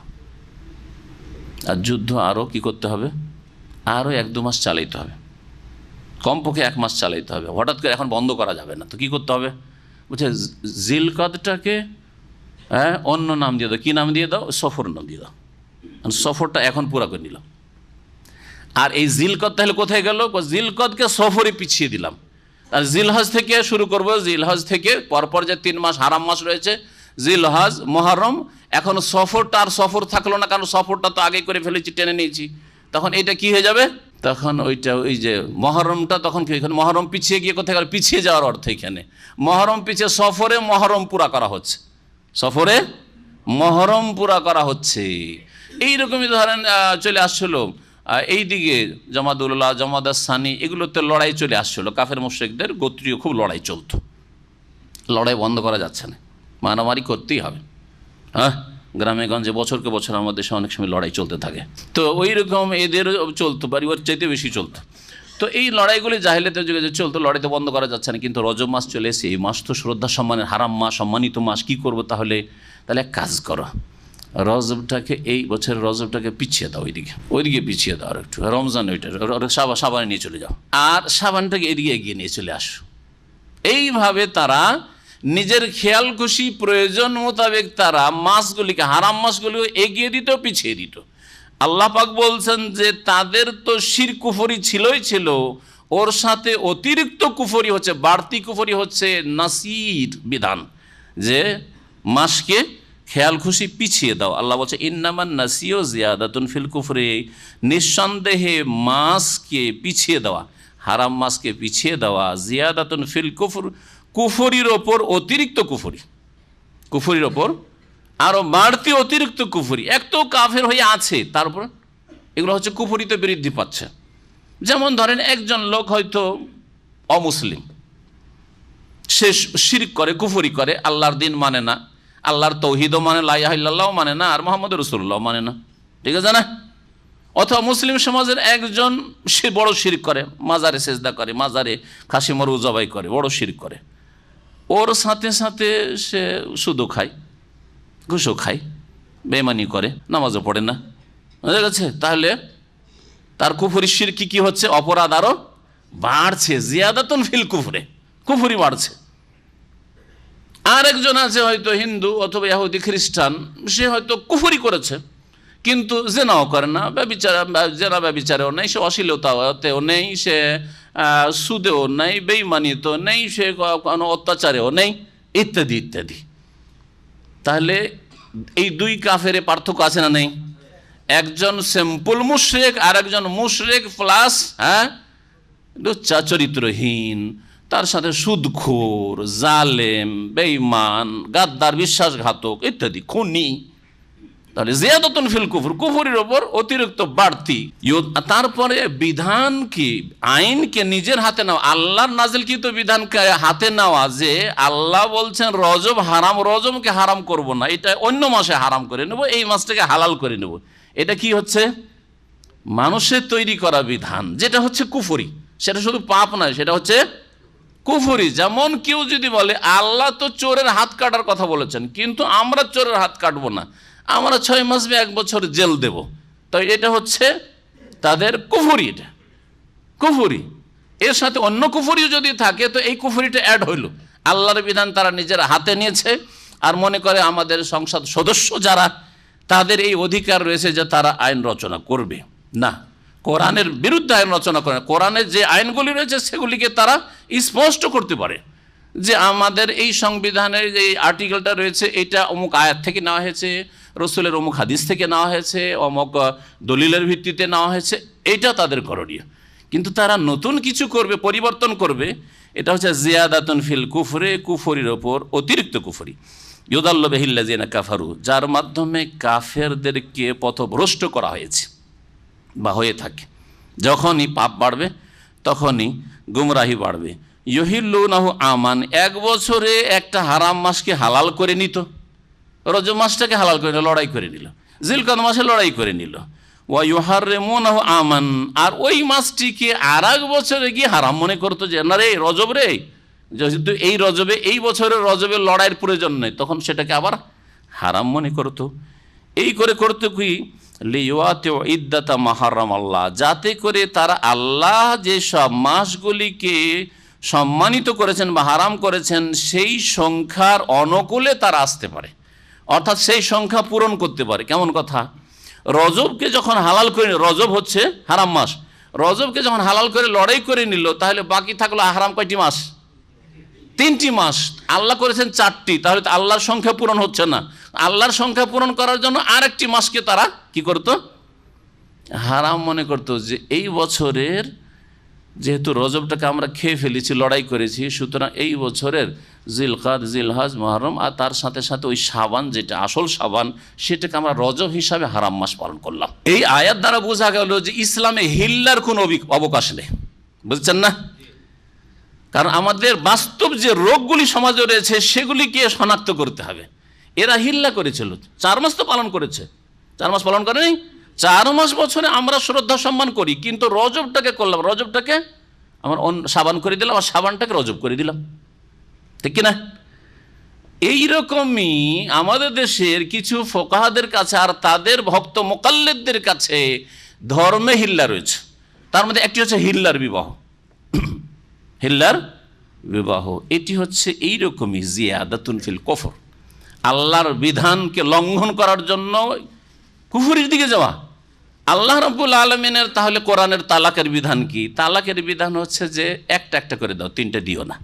আর যুদ্ধ আরও কি করতে হবে? আরও 1-2 মাস চালাইতে হবে, কমপক্ষে 1 মাস চালাইতে হবে। হঠাৎ করে এখন বন্ধ করা যাবে না, তো কী করতে হবে? বুঝছে, জিলকাদটাকে অন্য নাম দিয়ে দাও। কী নাম দিয়ে দাও? সফর নাম দিয়ে দাও। সফরটা এখন পুরা করে নিলাম। আর এই জিলকদ তাহলে কোথায় গেল? জিলকদকে সফরে পিছিয়ে দিলাম। আর জিলহজ থেকে শুরু করবো। জিলহজ থেকে পরপর যে 3 মাস হারাম মাস রয়েছে, জিলহজ, মুহররম, এখন সফরটা আর সফর থাকলো না, কারণ সফরটা তো আগে করে ফেলেছি, টেনে নিয়েছি। তখন এটা কি হয়ে যাবে? তখন ওই যে মুহররমটা, তখন কি এখানে মুহররম পিছিয়ে গিয়ে কোথায় গেল? পিছিয়ে যাওয়ার অর্থ এখানে মুহররম পিছিয়ে, সফরে মুহররম পুরা করা হচ্ছে, সফরে মুহররম পুরা করা হচ্ছে। এইরকমই ধরেন চলে আসছিল এই দিকে জামাদুল্লাহ, জামাদাস সানি, এগুলোতে লড়াই চলে আসছিল। কাফের মুশরিকদের গোত্রীয় খুব লড়াই চলত, লড়াই বন্ধ করা যাচ্ছে না, মারামারি করতেই হবে। গ্রামে গঞ্জে বছরকে বছর আমাদের দেশে অনেক সময় লড়াই চলতে থাকে। তো ওই রকম এদের চলতো, পারি ওর চাইতে বেশি চলতো। তো এই লড়াইগুলি জাহেলিয়াতের যুগে যে চলতো, লড়াই তো বন্ধ করা যাচ্ছে না, কিন্তু রজব মাস চলে এসে এই মাস তো শ্রদ্ধা সম্মানের হারাম মাস, সম্মানিত মাস, কি করব তাহলে এক কাজ করো, রজবটাকে এই বছরের রজবটাকে পিছিয়ে দাও, ওইদিকে পিছিয়ে দাও আর একটু, রমজান ওইটা সাবানে নিয়ে চলে যাও, আর সাবানটাকে এদিকে এগিয়ে নিয়ে চলে আসো। এইভাবে তারা নিজের খেয়াল খুশি প্রয়োজন মোতাবেক তারা মাসগুলিকে, হারাম মাসগুলি এগিয়ে দিত, পিছিয়ে দিত। আল্লাহ পাক বলছেন যে তাদের তো শিরক কুফরি ছিলই ছিল, ওর সাথে অতিরিক্ত কুফরি হচ্ছে, বাড়তি কুফরি হচ্ছে নাসির বিধান, যে মাসকে খেয়াল খুশি পিছিয়ে দাও। আল্লাহ বলছে ইন্নামান নাসিও জিয়াদাতুন ফিল কুফরি, নিঃসন্দেহে মাসকে পিছিয়ে দেওয়া, হারাম মাসকে পিছিয়ে দেওয়া, জিয়াদাতুন ফিল কুফর, কুফরির ওপর অতিরিক্ত কুফরি, কুফরির ওপর আরও বাড়তি অতিরিক্ত কুফরি। এক তো কাফের হয়ে আছে, তারপর এগুলো হচ্ছে কুফরিতে বৃদ্ধি পাচ্ছে। যেমন ধরেন একজন লোক হয়তো অমুসলিম, সে শিরক করে, কুফরি করে, আল্লাহর দিন মানে না, আল্লাহর তৌহিদও মানে, লা ইলাহা ইল্লাল্লাহ মানে না, আর মুহাম্মদ রাসূলুল্লাহ মানে না, ঠিক আছে না? অথবা মুসলিম সমাজের একজন সে বড় শিরক করে, মাজারে সেজদা করে, মাজারে খাসি মরু জবাই করে, বড় শিরক করে, ওর সাথে সাথে সে সুদও খায়, ঘুষও খায়, বেঈমানি করে, নামাজও পড়ে না, বুঝা গেছে? তাহলে তার কুফরি শিরকি কি হচ্ছে? অপরাধ আরও বাড়ছে, জিয়াদাতুন ফিল কুফরে, কুফরি বাড়ছে। আর একজন আছে হয়তো হিন্দু অথবা ইহুদি খ্রিস্টান, সে হয়তো কুফরি করেছে কিন্তু জেনাও করে না, ব্যভিচারেও নেই, সে অশ্লীলতাতেও নেই, সে সুদেও নেই, বেঈমানিতেও নেই, সে কোনো অত্যাচারেও নেই, ইত্যাদি ইত্যাদি। তাহলে এই দুই কাফের পার্থক্য আছে না নেই? একজন সিম্পল মুশরিক আর একজন মুশরিক প্লাস চরিত্রহীন, তার সাথে সুদখোর, জালেম, বেঈমান, গাদ্দার, বিশ্বাসঘাতক ইত্যাদি, খুনি। তাহলে জিয়াদাতুন ফিল কুফর, কুফরের ওপর অতিরিক্ত বাড়তি। তারপরে বিধানকে, আইনকে নিজের হাতে নেওয়া, আল্লাহর নাজিলকৃত বিধানকে হাতে নেওয়া, যে আল্লাহ বলছেন রজব হারাম, রজবকে হারাম করব না, এটা অন্য মাসে হারাম করে নেব, এই মাসটাকে হালাল করে নেব। এটা কি হচ্ছে? মানুষের তৈরি করা বিধান, যেটা হচ্ছে কুফরি। সেটা শুধু পাপ নয়, সেটা হচ্ছে কুফরি। যেমন কেউ যদি বলে আল্লাহ তো চোরের হাত কাটার কথা বলেছেন, কিন্তু আমরা চোরের হাত কাটবো না, আমরা 6 মাস বা 1 বছর জেল দেব, তো এটা হচ্ছে তাদের কুফরি, এটা কুফরি। এর সাথে অন্য কুফরিও যদি থাকে তো এই কুফরিটা অ্যাড হইল। আল্লাহর বিধান তারা নিজের হাতে নিয়েছে আর মনে করে আমাদের সংসদ সদস্য যারা, তাদের এই অধিকার রয়েছে যে তারা আইন রচনা করবে। না, কোরআনের বিরুদ্ধে আইন রচনা করে না। কোরআনের যে আইনগুলি রয়েছে সেগুলিকে তারা স্পষ্ট করতে পারে যে আমাদের এই সংবিধানের যে আর্টিকেলটা রয়েছে এটা অমুক আয়াত থেকে নেওয়া হয়েছে, রসুলের অমুক হাদিস থেকে নেওয়া হয়েছে, অমুক দলিলের ভিত্তিতে নেওয়া হয়েছে, এইটা তাদের করণীয়। কিন্তু তারা নতুন কিছু করবে, পরিবর্তন করবে, এটা হচ্ছে জিয়াদাতুন ফিল কুফরে, কুফরির ওপর অতিরিক্ত কুফরি। ইউদাল্লু বিহিল্লাযিনা কাফারু, যার মাধ্যমে কাফেরদেরকে পথভ্রষ্ট করা হয়েছে বা হয়ে থাকে। যখনই পাপ বাড়বে তখনই গুমরাহি বাড়বে। ইউহিল্লুনাহু আমান, 1 বছরে একটা হারাম মাসকে হালাল করে নিত, রজব মাসটাকে হালাল করে নিল, লড়াই করে নিল, জিলকাদ মাসে লড়াই করে নিল। ওয়া ইউহাররিমুনাহু আমান, আর ওই মাসটিকে আর 1 বছরে গিয়ে হারাম মনে করতো, যে না রে রজব রে, যেহেতু এই রজবে, এই বছরের রজবে লড়াইয়ের প্রয়োজন নেই, তখন সেটাকে আবার হারাম মনে করতো। এই করে করতো কি? লিওয়াতিউ ইদ্দাতা মাহারাম আল্লাহ, যাতে করে তারা আল্লাহ যেসব মাসগুলিকে সম্মানিত করেছেন বা হারাম করেছেন সেই সংখ্যার অনুকূলে তারা আসতে পারে, অর্থাৎ সেই সংখ্যা পূরণ করতে পারে। কেমন কথা? রজবকে যখন হালাল করে, রজব হচ্ছে হারাম মাস, রজবকে যখন হালাল করে লড়াই করে নিল, তাহলে বাকি থাকলো হারাম কয়টি মাস? 3টি মাস। আল্লাহ করেছেন 4টি, তাহলে তো আল্লাহর সংখ্যা পূরণ হচ্ছে না। আল্লাহর সংখ্যা পূরণ করার জন্য আরেকটি মাসকে তারা কি করত? হারাম মনে করত, যে এই বছরের যেহেতু রজবটাকে আমরা খেয়ে ফেলেছি, লড়াই করেছি, সুতরাং এই বছরের জিলকাদ, জিলহজ, মুহররম আর তার সাথে সাথে ওই শাবান, যেটা আসল শাবান, সেটাকে আমরা রজব হিসাবে হারাম মাস পালন করলাম। এই আয়াত দ্বারা বোঝা গেল যে ইসলামে হিল্লার কোনো অবকাশ নেই, বুঝছেন না? কারণ আমাদের বাস্তব যে রোগগুলি সমাজে রয়েছে সেগুলিকে শনাক্ত করতে হবে। এরা হিল্লা করেছিল, 4 মাস তো পালন করেছে, 4 মাস পালন করেনি, 4 মাস বছরে আমরা শ্রদ্ধা সম্মান করি, কিন্তু রজবটাকে করলাম, রজবটাকে আমার সাবান করে দিলাম, আর সাবানটাকে রজব করে দিলাম, ঠিক কিনা? এইরকমই আমাদের দেশের কিছু ফোকাহাদের কাছে আর তাদের ভক্ত মোকাল্লেদদের কাছে ধর্মে হিল্লা রয়েছে। তার মধ্যে একটি হচ্ছে হিল্লার বিবাহ। হিল্লার বিবাহ এটি হচ্ছে এইরকমই জিয়াদাতুন ফিল কুফর, আল্লাহর বিধানকে লঙ্ঘন করার জন্য কুফরির দিকে যাওয়া। আল্লাহ রাব্বুল আলামিনের তাহলে কোরআনের তালাকের বিধান কি? তালাকের বিধান হচ্ছে যে একটা একটা করে দাও, 3টে দিও না।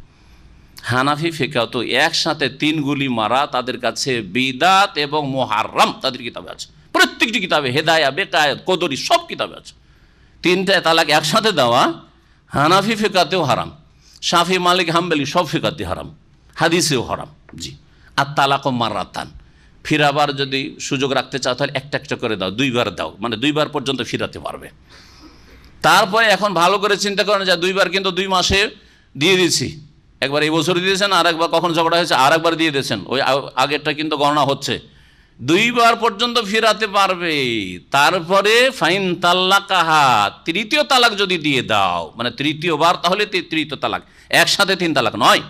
হানাফি ফিকহ তো একসাথে 3 গুলি মারা তাদের কাছে বিদাত এবং মুহাররম তাদের কিতাবে আছে, প্রত্যেকটি কিতাবে, হেদায়া, বেকায়েত, কদরি সব কিতাবে আছে। 3টে তালাক একসাথে দেওয়া হানাফি ফিকহতেও হারাম, শাফি, মালিক, হাম্বলি সব ফিকহতে হারাম, হাদিসেও হারাম। জি। আর তালাক মাররাতান, ফিরাবার যদি সুযোগ রাখতে চাও তাহলে একটা একটা করে দাও, 2 বার দাও, মানে 2 বার পর্যন্ত ফিরাতে পারবে। তারপরে এখন ভালো করে চিন্তা করেন যে 2 বার কিন্তু 2 মাসে দিয়ে দিচ্ছি, একবার এই বছর দিয়েছেন, আর একবার কখন ঝগড়া হয়েছে আর একবার দিয়ে দিয়েছেন, ওই আগেরটা কিন্তু গণনা হচ্ছে, 2 বার পর্যন্ত ফিরাতে পারবে। তারপরে ফাইন তাল্লাকাহা, 3য় তালাক যদি দিয়ে দাও, মানে 3য় বার, তাহলে 3য় তালাক, একসাথে 3 তালাক নয়।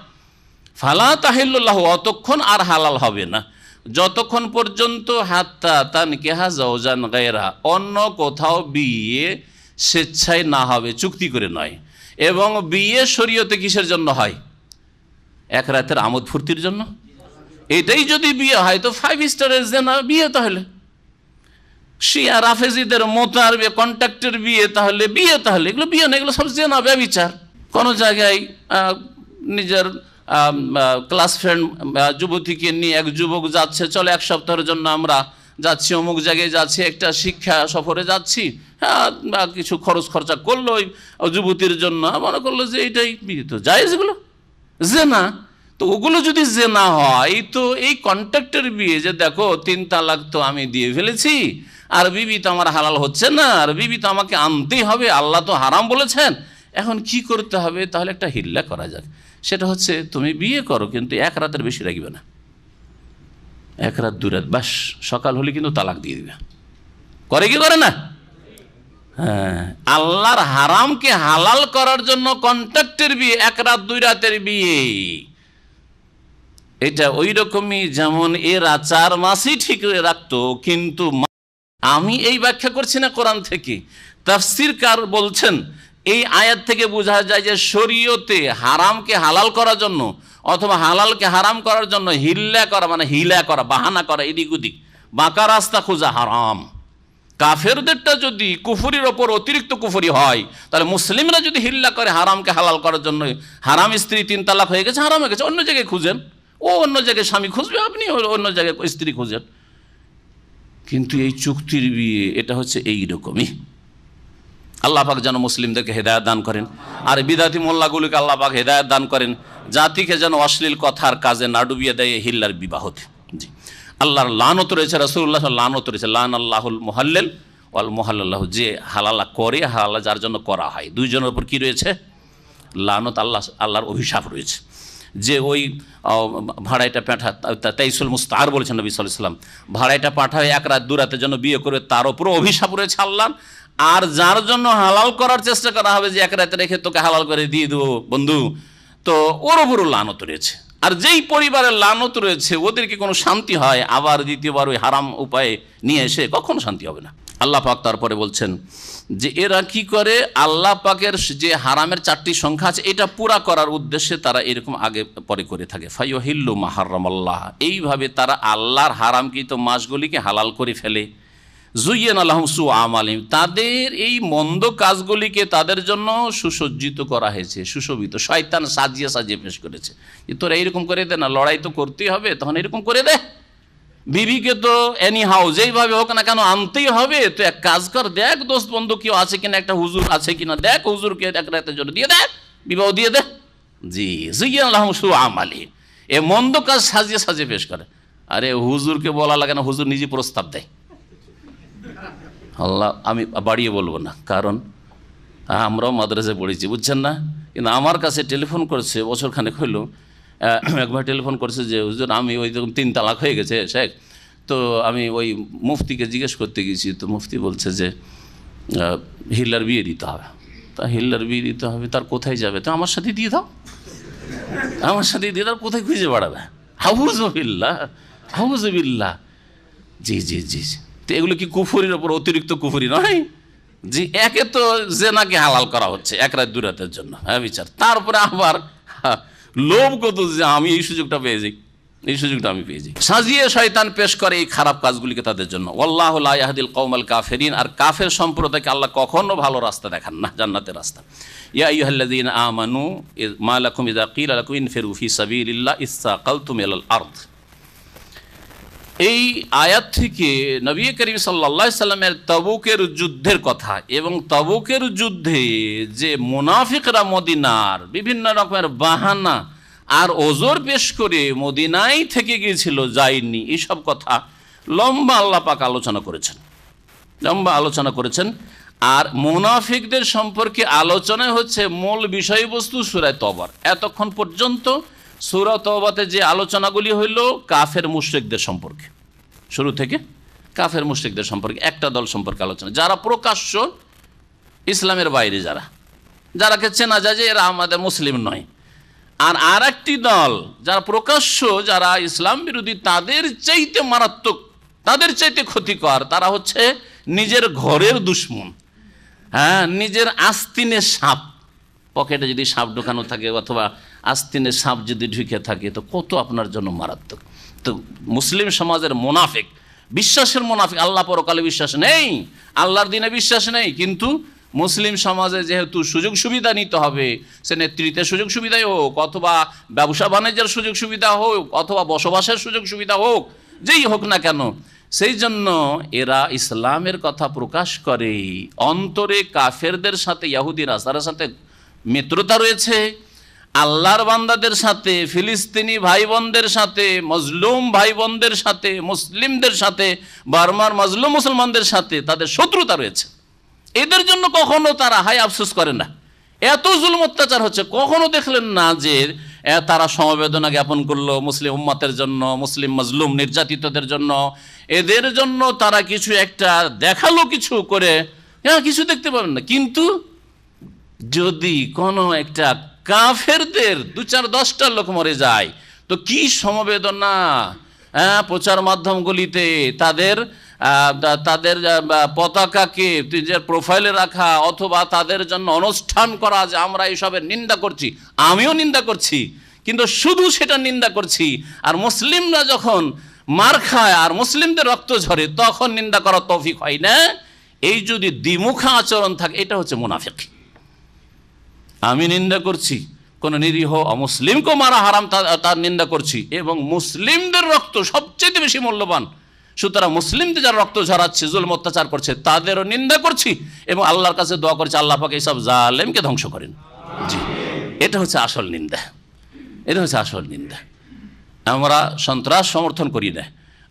ফালা তাহিল্লু লাহু, অতক্ষণ আর হালাল হবে না যতক্ষণ পর্যন্ত হাত্তা তানকিহা যাওজান গায়রা, অন্য কোথাও বিয়ে স্বেচ্ছায় না হবে, চুক্তি করে নয়। এবং বিয়ে শরীয়তে কিসের জন্য হয়? 1 রাতের আমোদ ফুর্তির জন্য। এটাই যদি বিয়ে হয় তো 5 স্টারের জেনা বিয়ে, তাহলে শিয়া রাফেজিদের মোতার বিয়ে, কন্ট্রাক্টের বিয়ে, তাহলে বিয়ে, তাহলে এগুলো বিয়ে না, এগুলো সব জেনা, ব্যভিচার। কোনো জায়গায় নিজের ক্লাস ফ্রেন্ড যুবতীকে নিয়ে এক যুবক যাচ্ছে, চলে 1 সপ্তাহের জন্য আমরা যাচ্ছি, অমুক জায়গায় যাচ্ছি, একটা শিক্ষা সফরে যাচ্ছি, হ্যাঁ, কিছু খরচ খরচা করলো ওই যুবতীর জন্য, মনে করলো যে এইটাই বিয়ে, তো জায়েজ, এগুলো জেনা। তো ওগুলো যদি জেনা হয় তো এই কন্ট্রাক্টের বিয়ে, যে দেখো 3 তালাক তো আমি দিয়ে ফেলেছি, আর বিবি তো আমার হালাল হচ্ছে না, আর বিবি তো আমাকে আনতেই হবে, আল্লাহ তো হারাম বলেছেন, এখন কি করতে হবে? তাহলে একটা হিল্লা করা যাক, সেটা হচ্ছে তুমি বিয়ে করো, কিন্তু 1 রাতের বেশি রাখবে না, 1 রাত 2 রাত, বাস, সকাল হলে কিন্তু তালাক দিয়ে দিবে। করে কি করে না? হ্যাঁ, আল্লাহর হারামকে হালাল করার জন্য কন্ট্রাক্টের বিয়ে, 1 রাত 2 রাতের বিয়ে, এটা ওই রকমই যেমন এরা 4 মাসই ঠিক রাখতো। কিন্তু আমি এই ব্যাখ্যা করছি না কোরআন থেকে, তাফসীরকার বলছেন এই আয়াত থেকে বোঝা যায় যে শরীয়তে হারামকে হালাল করার জন্য অথবা হালালকে হারাম করার জন্য হিল্লা করা, মানে হিলা করা, বাহানা করা, এদিক ওদিক বাঁকা রাস্তা খোঁজা হারাম। কাফেরদেরটা যদি কুফরির ওপর অতিরিক্ত কুফরি হয়, তাহলে মুসলিমরা যদি হিল্লা করে হারামকে হালাল করার জন্য, হারাম স্ত্রী 3 তালাক হয়ে গেছে, হারাম হয়ে গেছে, অন্য জায়গায় খুঁজেন, ও অন্য জায়গায় স্বামী খুঁজবে, আপনি অন্য জায়গায় স্ত্রী খুঁজেন। কিন্তু এই চুক্তির বিয়ে এটা হচ্ছে এই রকমই। আল্লাহ পাক যেন মুসলিমদেরকে হেদায়েত দান করেন, আর বিদাতি মোল্লাগুলিকে আল্লাহ পাক হেদায়েত দান করেন, জাতিকে যেন অশ্লীল কথার কাজে না ডুবিয়ে দেয় হিল্লার বিবাহতে। জি, আল্লাহর লানত রয়েছে, রাসূলুল্লাহ লানত রয়েছে, লান আল্লাহুল মুহাল্লিল ওয়াল মুহাল্লাল্লাহু, যে হালালা করে, হালালা যার জন্য করা হয়, 2 জনের উপর কি রয়েছে? লানত, আল্লাহর অভিশাপ রয়েছে। যে ওই ভাড়াইটা পাঠা, তাইসুল মুস্তার বলেছেন নবী সাল্লাল্লাহু আলাইহি ওয়াসাল্লাম, ভাড়াইটা পাঠায় 1 রাত 2 রাতের জন্য বিয়ে করে, তার উপরও অভিশাপ রয়েছে আল্লাহ। আর যার জন্য হালাল করার চেষ্টা করা হবে যে 1 রাতে রেখে তোকে হালাল করে দিয়ে দেবো বন্ধু, তো ওর উপরও লানত রয়েছে। আর যেই পরিবারের লানত রয়েছে ওদেরকে কোনো শান্তি হয়, আবার দ্বিতীয়বার ওই হারাম উপায়ে নিয়ে এসে কখনো শান্তি হবে না। আল্লাহ পাক তারপরে বলছেন যে এরা কি করে, আল্লাহ পাকের যে হারামের 4টি সংখ্যা আছে এটা পুরা করার উদ্দেশ্যে তারা এরকম আগে পরে করে থাকে। ফায়ুহিল্লু মা হারামাল্লাহ, এইভাবে তারা আল্লাহর হারামকৃত মাসগুলিকে হালাল করে ফেলে। যুয়্যিনা লাহুম সু আমালিহিম, তাদের এই মন্দ কাজগুলিকে তাদের জন্য সুসজ্জিত করা হয়েছে, সুশোভিত, শয়তান সাজিয়ে সাজিয়ে পেশ করেছে যে তোরা এইরকম করে দে না, লড়াই তো করতেই হবে, তখন এরকম করে দে, বিবিকে তো এনি হাউ যেইভাবে হোক না কেন আনতেই হবে, তো এক কাজ কর, দেখ দোস্ত বন্ধু কেউ আছে কিনা, একটা হুজুর আছে কিনা দেখ, হুজুরকে 1 রাতের জন্য দিয়ে দেখ, বিবাহ দিয়ে দে। জি, যুয়্যিনা লাহুম সু আমালিহিম, এ মন্দ কাজ সাজিয়ে সাজিয়ে পেশ করে। আরে হুজুরকে বলা লাগে না, হুজুর নিজে প্রস্তাব দেয়। আল্লাহ, আমি বাড়িয়ে বলবো না, কারণ আমরাও মাদ্রাসায় পড়েছি, বুঝছেন না। কিন্তু আমার কাছে টেলিফোন করেছে, বছরখানেক হইল, একবার টেলিফোন করেছে যে হুজুর আমি ওই রকম 3 তালাক হয়ে গেছে শেখ, তো আমি ওই মুফতিকে জিজ্ঞেস করতে গেছি, তো মুফতি বলছে যে হিল্লার বিয়ে দিতে হবে। তা হিল্লার বিয়ে দিতে হবে, তার কোথায় যাবে? তো আমার সাথে দিয়ে দাও, আমার সাথে দিয়ে দাও, কোথায় খুঁজে বাড়াবে? হাউজুবিল্লাহ, হাউজুবিল্লাহ। জি জি জি জি। তো এগুলো কি কুফরির ওপর অতিরিক্ত কুফরি নয়? জি, একে তো জেনাকে হালাল করা হচ্ছে এক রাত 2 রাতের জন্য, হ্যাঁ বিচার, তারপরে আবার লোভ কত যে আমি এই সুযোগটা পেয়ে যাই, এই সুযোগটা আমি পেয়ে যাই। সাজিয়ে শয়তান পেশ করে এই খারাপ কাজগুলিকে তাদের জন্য। আল্লাহু লা ইয়াহদিল কওমাল কাফিরিন, আর কাফের সম্প্রদায়কে আল্লাহ কখনো ভালো রাস্তা দেখান না, জান্নাতের রাস্তা। ইয়া আইয়ুহাল্লাযীনা আমানু মা লাকুম ইযা কিলা লাকুম ইনফিরু ফি সাবিলিল্লাহ ইসতাকালতুম ইলাল আরদ। এই আয়াত থেকে নবী করিম সাল্লাল্লাহু আলাইহি সাল্লামের তাবুকের যুদ্ধের কথা এবং তাবুকের যুদ্ধে যে মুনাফিকরা মদিনার বিভিন্ন রকমের বাহানা আর ওজোর পেশ করে মদিনায় থেকে গিয়েছিল, যায়নি, এইসব কথা লম্বা আল্লাহ পাক আলোচনা করেছেন, লম্বা আলোচনা করেছেন। আর মুনাফিকদের সম্পর্কে আলোচনায় হচ্ছে মূল বিষয়বস্তু সূরা তওবার। এতক্ষণ পর্যন্ত সূরা তওবাতে যে আলোচনাগুলি হইল কাফের মুশরিকদের সম্পর্কে, শুরু থেকে কাফের মুশরিকদের সম্পর্কে একটা দল সম্পর্কে আলোচনা, যারা প্রকাশ্য ইসলামের বাইরে, যারাকে চেনা যায় যে এরা আমাদের মুসলিম নয়। আর একটি দল যারা প্রকাশ্য, যারা ইসলাম বিরোধী, তাদের চাইতে মারাত্মক, তাদের চাইতে ক্ষতিকর, তারা হচ্ছে নিজের ঘরের দুশমন। হ্যাঁ, নিজের আস্তিনের সাপ, পকেটে যদি সাপ ঢোকানো থাকে অথবা আস্তিনের সাপ যদি ঢুকে থাকে তো কত আপনার জন্য মারাত্মক। তো মুসলিম সমাজের মুনাফিক, বিশ্বাসের মুনাফিক, আল্লাহ পরকালে বিশ্বাস নেই, আল্লাহর দিনে বিশ্বাস নেই, কিন্তু মুসলিম সমাজে যেহেতু সুযোগ সুবিধা নিতে হবে, সে নেতৃত্বের সুযোগ সুবিধাই হোক অথবা ব্যবসা বাণিজ্যের সুযোগ সুবিধা হোক অথবা বসবাসের সুযোগ সুবিধা হোক, যেই হোক না কেন, সেই জন্য এরা ইসলামের কথা প্রকাশ করে। অন্তরে কাফেরদের সাথে, ইহুদি নাসারার সাথে মিত্রতা রয়েছে, আল্লাহর বান্দাদের সাথে, ফিলিস্তিনি ভাই বোনদের সাথে, মজলুম ভাই বোনদের সাথে, মুসলিমদের সাথে, বার্মার মজলুম মুসলমানদের সাথে তাদের শত্রুতা রয়েছে। এদের জন্য কখনো তারা হায় আফসোস করে না। এত জুলুম অত্যাচার হচ্ছে, কখনো দেখলেন না যে তারা সমবেদনা জ্ঞাপন করলো মুসলিম উম্মতের জন্য, মুসলিম মজলুম নির্যাতিতদের জন্য। এদের জন্য তারা কিছু একটা দেখালো, কিছু করে, হ্যাঁ কিছু দেখতে পাবেন না। কিন্তু যদি কোনো একটা কাফেরদের 2-4-10টা লোক মরে যায় তো কি সমবেদনা, হ্যাঁ, প্রচার মাধ্যমগুলিতে তাদের পতাকাকে নিজের প্রোফাইলে রাখা অথবা তাদের জন্য অনুষ্ঠান করা, যে আমরা এইসবের নিন্দা করছি, আমিও নিন্দা করছি, কিন্তু শুধু সেটা নিন্দা করছি। আর মুসলিমরা যখন মার খায় আর মুসলিমদের রক্ত ঝরে তখন নিন্দা করার তৌফিক হয় না। এই যদি দ্বিমুখা আচরণ থাকে, এটা হচ্ছে মুনাফিক। আমি নিন্দা করছি, কোন নিরীহ অমুসলিমকে মারা হারাম, তার নিন্দা করছি, এবং মুসলিমদের রক্ত সবচেয়ে বেশি মূল্যবান, সুতরাং মুসলিমদের যারা রক্ত ঝরাচ্ছে, জুলম অত্যাচার করছে, তাদেরও নিন্দা করছি এবং আল্লাহর কাছে দোয়া করছি আল্লাহ পাক এইসব জালেমকে ধ্বংস করেন। জি, এটা হচ্ছে আসল নিন্দা, এটা হচ্ছে আসল নিন্দা। আমরা সন্ত্রাস সমর্থন করি না,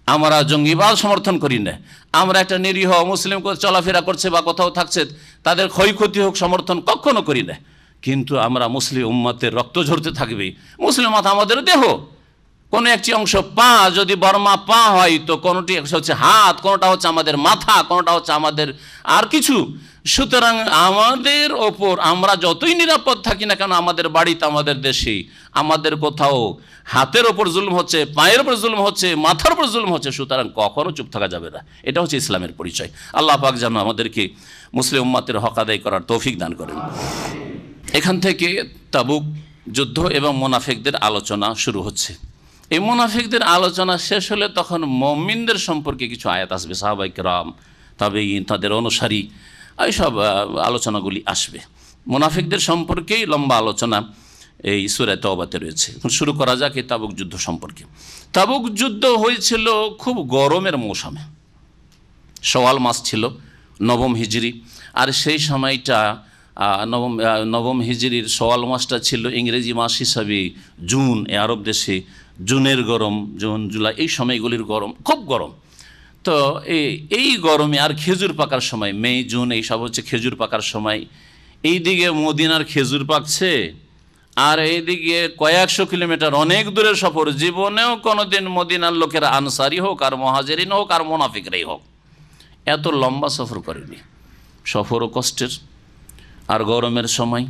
আমরা জঙ্গিবাদ সমর্থন করি না, আমরা একটা নিরীহ মুসলিম চলাফেরা করছে বা কোথাও থাকছে তাদের ক্ষয়ক্ষতি হোক সমর্থন কখনো করি না। কিন্তু আমরা মুসলিম উম্মতের রক্ত ঝরতে থাকবে, মুসলিম মাথা আমাদের দেহ, কোনো একটি অংশ পা যদি বর্মা পা হয় তো কোনোটি হচ্ছে হাত, কোনোটা হচ্ছে আমাদের মাথা, কোনোটা হচ্ছে আমাদের আর কিছু। সুতরাং আমাদের ওপর আমরা যতই নিরাপদ থাকি না কেন, আমাদের বাড়িতে, আমাদের দেশে, আমাদের কোথাও হাতের ওপর জুলুম হচ্ছে, পায়ের ওপর জুলুম হচ্ছে, মাথার ওপর জুলুম হচ্ছে, সুতরাং কখনো চুপ থাকা যাবে না। এটা হচ্ছে ইসলামের পরিচয়। আল্লাহ পাক যেন আমাদেরকে মুসলিম উম্মতের হক আদায় করার তৌফিক দান করেন। এখান থেকে তাবুক যুদ্ধ এবং মুনাফিকদের আলোচনা শুরু হচ্ছে। এই মুনাফিকদের আলোচনা শেষ হলে তখন মুমিনদের সম্পর্কে কিছু আয়াত আসবে, সাহাবায়ে কেরাম, তাবেঈন, তাদের অনুসারী, এইসব আলোচনাগুলি আসবে। মুনাফিকদের সম্পর্কেই লম্বা আলোচনা এই সূরা তাওবাতে রয়েছে। শুরু করা যাক এই তাবুক যুদ্ধ সম্পর্কে। তাবুক যুদ্ধ হয়েছিল খুব গরমের মৌসুমে, শাওয়াল মাস ছিল, নবম হিজরি, আর সেই সময়টা নবম হিজরির শাওয়াল মাসটা ছিল ইংরেজি মাস হিসাবে জুন। আরব দেশে জুনের গরম, জুন জুলাই এই সময়গুলির গরম খুব গরম। তো এই গরমে আর খেজুর পাকার সময়, মে জুন এইসব হচ্ছে খেজুর পাকার সময়। এই দিকে মদিনার খেজুর পাকছে আর এইদিকে কয়েকশো কিলোমিটার অনেক দূরের সফর। জীবনেও কোনোদিন মদিনার লোকেরা আনসারি হোক আর মুহাজিরিন হোক আর মুনাফিকরাই হোক এত লম্বা সফর করেনি। সফরও কষ্টের, আর গরমের সময়।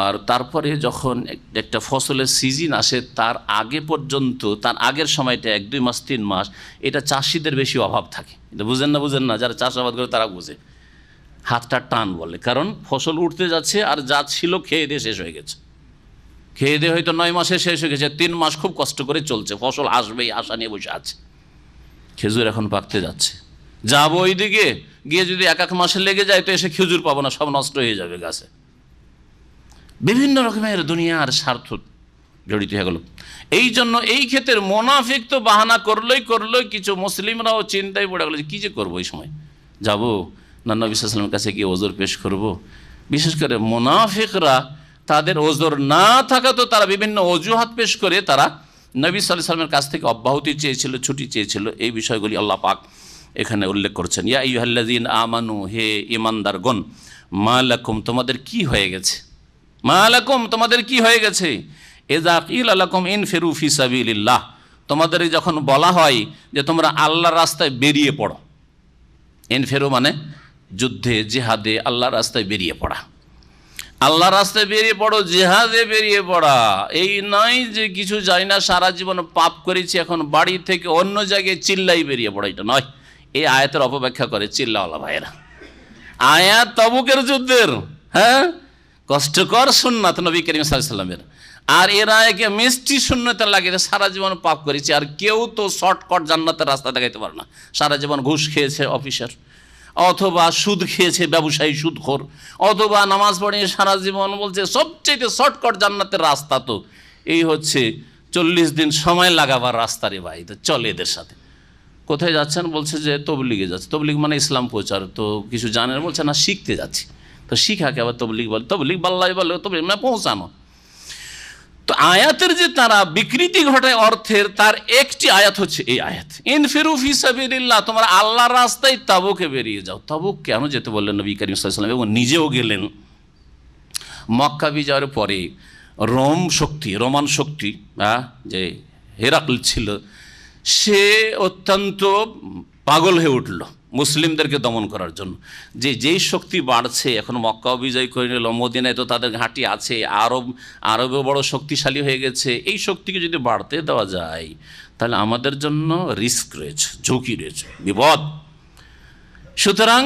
আর তারপরে যখন একটা ফসলের সিজন আসে তার আগে পর্যন্ত, তার আগের সময়টা 1-2 মাস 3 মাস, এটা চাষিদের বেশি অভাব থাকে। এটা বুঝেন না, যারা চাষাবাদ করে তারা বুঝে। হাতটা টান বলে, কারণ ফসল উঠতে যাচ্ছে আর যা ছিল খেয়ে দিয়ে শেষ হয়ে গেছে। খেয়ে দিয়ে হয়তো 9 মাসে শেষ হয়ে গেছে, 3 মাস খুব কষ্ট করে চলছে, ফসল আসবেই আশা নিয়ে বসে আছে। খেজুর এখন পাকতে যাচ্ছে, যাবো ওই দিকে, গিয়ে যদি 1 মাসে লেগে যায় তো এসে খেজুর পাবো না, সব নষ্ট হয়ে যাবে গাছে। বিভিন্ন রকমের দুনিয়ার স্বার্থ জড়িত হয়ে গেল। এই জন্য এই ক্ষেত্রে মোনাফিক তো বাহানা করলোই, কিছু মুসলিমরাও চিন্তায় পড়ে গেল যে কী যে করবো, এই সময় যাবো না নবী সাল্লাল্লাহু আলাইহি ওয়াসাল্লামের কাছে গিয়ে ওজর পেশ করব। বিশেষ করে মোনাফিকরা তাদের ওজর না থাকা তো তারা বিভিন্ন অজুহাত পেশ করে তারা নবী সাল্লাল্লাহু আলাইহি ওয়াসাল্লামের কাছ থেকে অব্যাহতি চেয়েছিল, ছুটি চেয়েছিল। এই বিষয়গুলি আল্লাহ পাক এখানে উল্লেখ করছেন। ইয়া আইয়ুহাল্লাযীনা আমানু, হে ঈমানদারগণ, মা লাকুম, তোমাদের কি হয়ে গেছে, মা লাকুম, তোমাদের কি হয়ে গেছে, ইযা কিলা লাকুম ইনফিরু ফি সাবিলিল্লাহ, তোমাদের যখন বলা হয় যে তোমরা আল্লাহর রাস্তায় বেরিয়ে পড়ো। ইনফিরু মানে যুদ্ধে, জিহাদে, আল্লাহর রাস্তায় বেরিয়ে পড়া। আল্লাহর রাস্তায় বেরিয়ে পড়ো, জিহাদে বেরিয়ে পড়া। এই নয় যে কিছু জানি না, সারা জীবন পাপ করেছি, এখন বাড়ি থেকে অন্য জায়গায় চিল্লাই বেরিয়ে পড়া, এটা নয়। এই আয়াতের অপব্যাখ্যা করে চিল্লাওয়ালা ভাইয়েরা। আয়াত তাবুকের যুদ্ধের, হ্যাঁ, কষ্টকর সুন্নাত নবী করিম সাল্লাল্লাহু আলাইহি ওয়াসাল্লামের। আর এরা একে মিষ্টি সুন্নতে লাগে, সারা জীবন পাপ করেছে। আর কেউ তো শর্টকাট জান্নাতের রাস্তা দেখাইতে পারে না। সারা জীবন ঘুষ খেয়েছে অফিসার, অথবা সুদ খেয়েছে ব্যবসায়ী, সুদখোর, অথবা নামাজ পড়িয়ে সারা জীবন বলছে সবচেয়ে শর্টকাট জান্নাতের রাস্তা তো এই হচ্ছে 40 দিন সময় লাগাবার রাস্তা রে ভাই, তো চলে এদের সাথে। কোথায় যাচ্ছেন? বলছে যে তবলিগে যাচ্ছে। তবলিগ মানে ইসলাম প্রচার। তো কিছু জানেন? বলছে না, শিখতে যাচ্ছি। তো শিখাকে আবার তবলিগ বলে, তবলিগ বাল্লাই বলে, তবলিগ মানে পৌঁছানো। তো আয়াতের যে তারা বিকৃতি ঘটায় অর্থের, তার একটি আয়াত হচ্ছে এই আয়াত, ইনফিরু ফি সাবিলিল্লাহ, তোমরা আল্লাহর রাস্তায় তাবুকে বেরিয়ে যাও। তাবুক কেন যেতে বললেন নবী করিম সাল্লাল্লাহু আলাইহি ওয়াসাল্লাম, এবং নিজেও গেলেন। মক্কা বিজয়ের পরে রোমান শক্তি, যে হেরাকল ছিল, সে অত্যন্ত পাগল হয়ে উঠল মুসলিমদেরকে দমন করার জন্য। যেই শক্তি বাড়ছে, এখন মক্কাও বিজয় করে নিল, মদিনায় তো তাদের ঘাঁটি আছে, আরবেও বড় শক্তিশালী হয়ে গেছে। এই শক্তিকে যদি বাড়তে দেওয়া যায় তাহলে আমাদের জন্য রিস্ক রয়েছে, ঝুঁকি রয়েছে, বিপদ। সুতরাং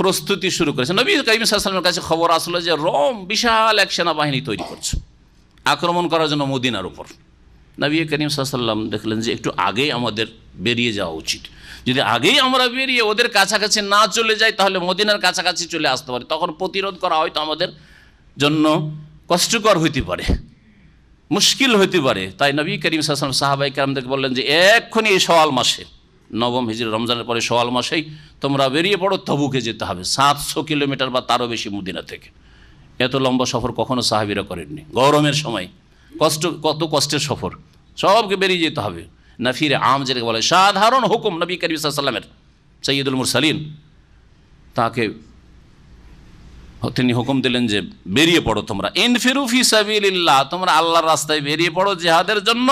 প্রস্তুতি শুরু করেছে। নবী করিম সাল্লাল্লাহু আলাইহি ওয়াসাল্লামের কাছে খবর আসলো যে রোম বিশাল এক সেনাবাহিনী তৈরি করছে আক্রমণ করার জন্য মদিনার উপর। নবী করিম সাল্লাল্লাহু আলাইহি ওয়াসাল্লাম দেখলেন যে একটু আগেই আমাদের বেরিয়ে যাওয়া উচিত। যদি আগেই আমরা বেরিয়ে ওদের কাছাকাছি না চলে যাই তাহলে মদিনার কাছাকাছি চলে আসতে পারে, তখন প্রতিরোধ করা হয়তো আমাদের জন্য কষ্টকর হইতে পারে, মুশকিল হইতে পারে। তাই নবী করিম সাল্লাল্লাহু আলাইহি ওয়াসাল্লাম সাহাবায়ে কেরামদেরকে বললেন যে এক্ষুনি এই শাওয়াল মাসে, 9 হিজরি রমজানের পরে শাওয়াল মাসেই তোমরা বেরিয়ে পড়ো, তবুকে যেতে হবে। 700 কিলোমিটার বা তারও বেশি মদিনা থেকে। এত লম্বা সফর কখনো সাহাবীরা করেননি। গরমের সময় কত কষ্টের সফর, সবকে বেরিয়ে যেতে হবে। নাফিরে আম যেটাকে বলে, সাধারণ হুকুম নবী করিম সাল্লাল্লাহু আলাইহি ওয়াসাল্লামের, সাইয়্যিদুল মুরসালিন, তাকে তিনি হুকুম দিলেন যে বেরিয়ে পড়ো তোমরা, ইনফিরু ফি সাবিলিল্লাহ, তোমরা আল্লাহর রাস্তায় বেরিয়ে পড়ো জিহাদের জন্য।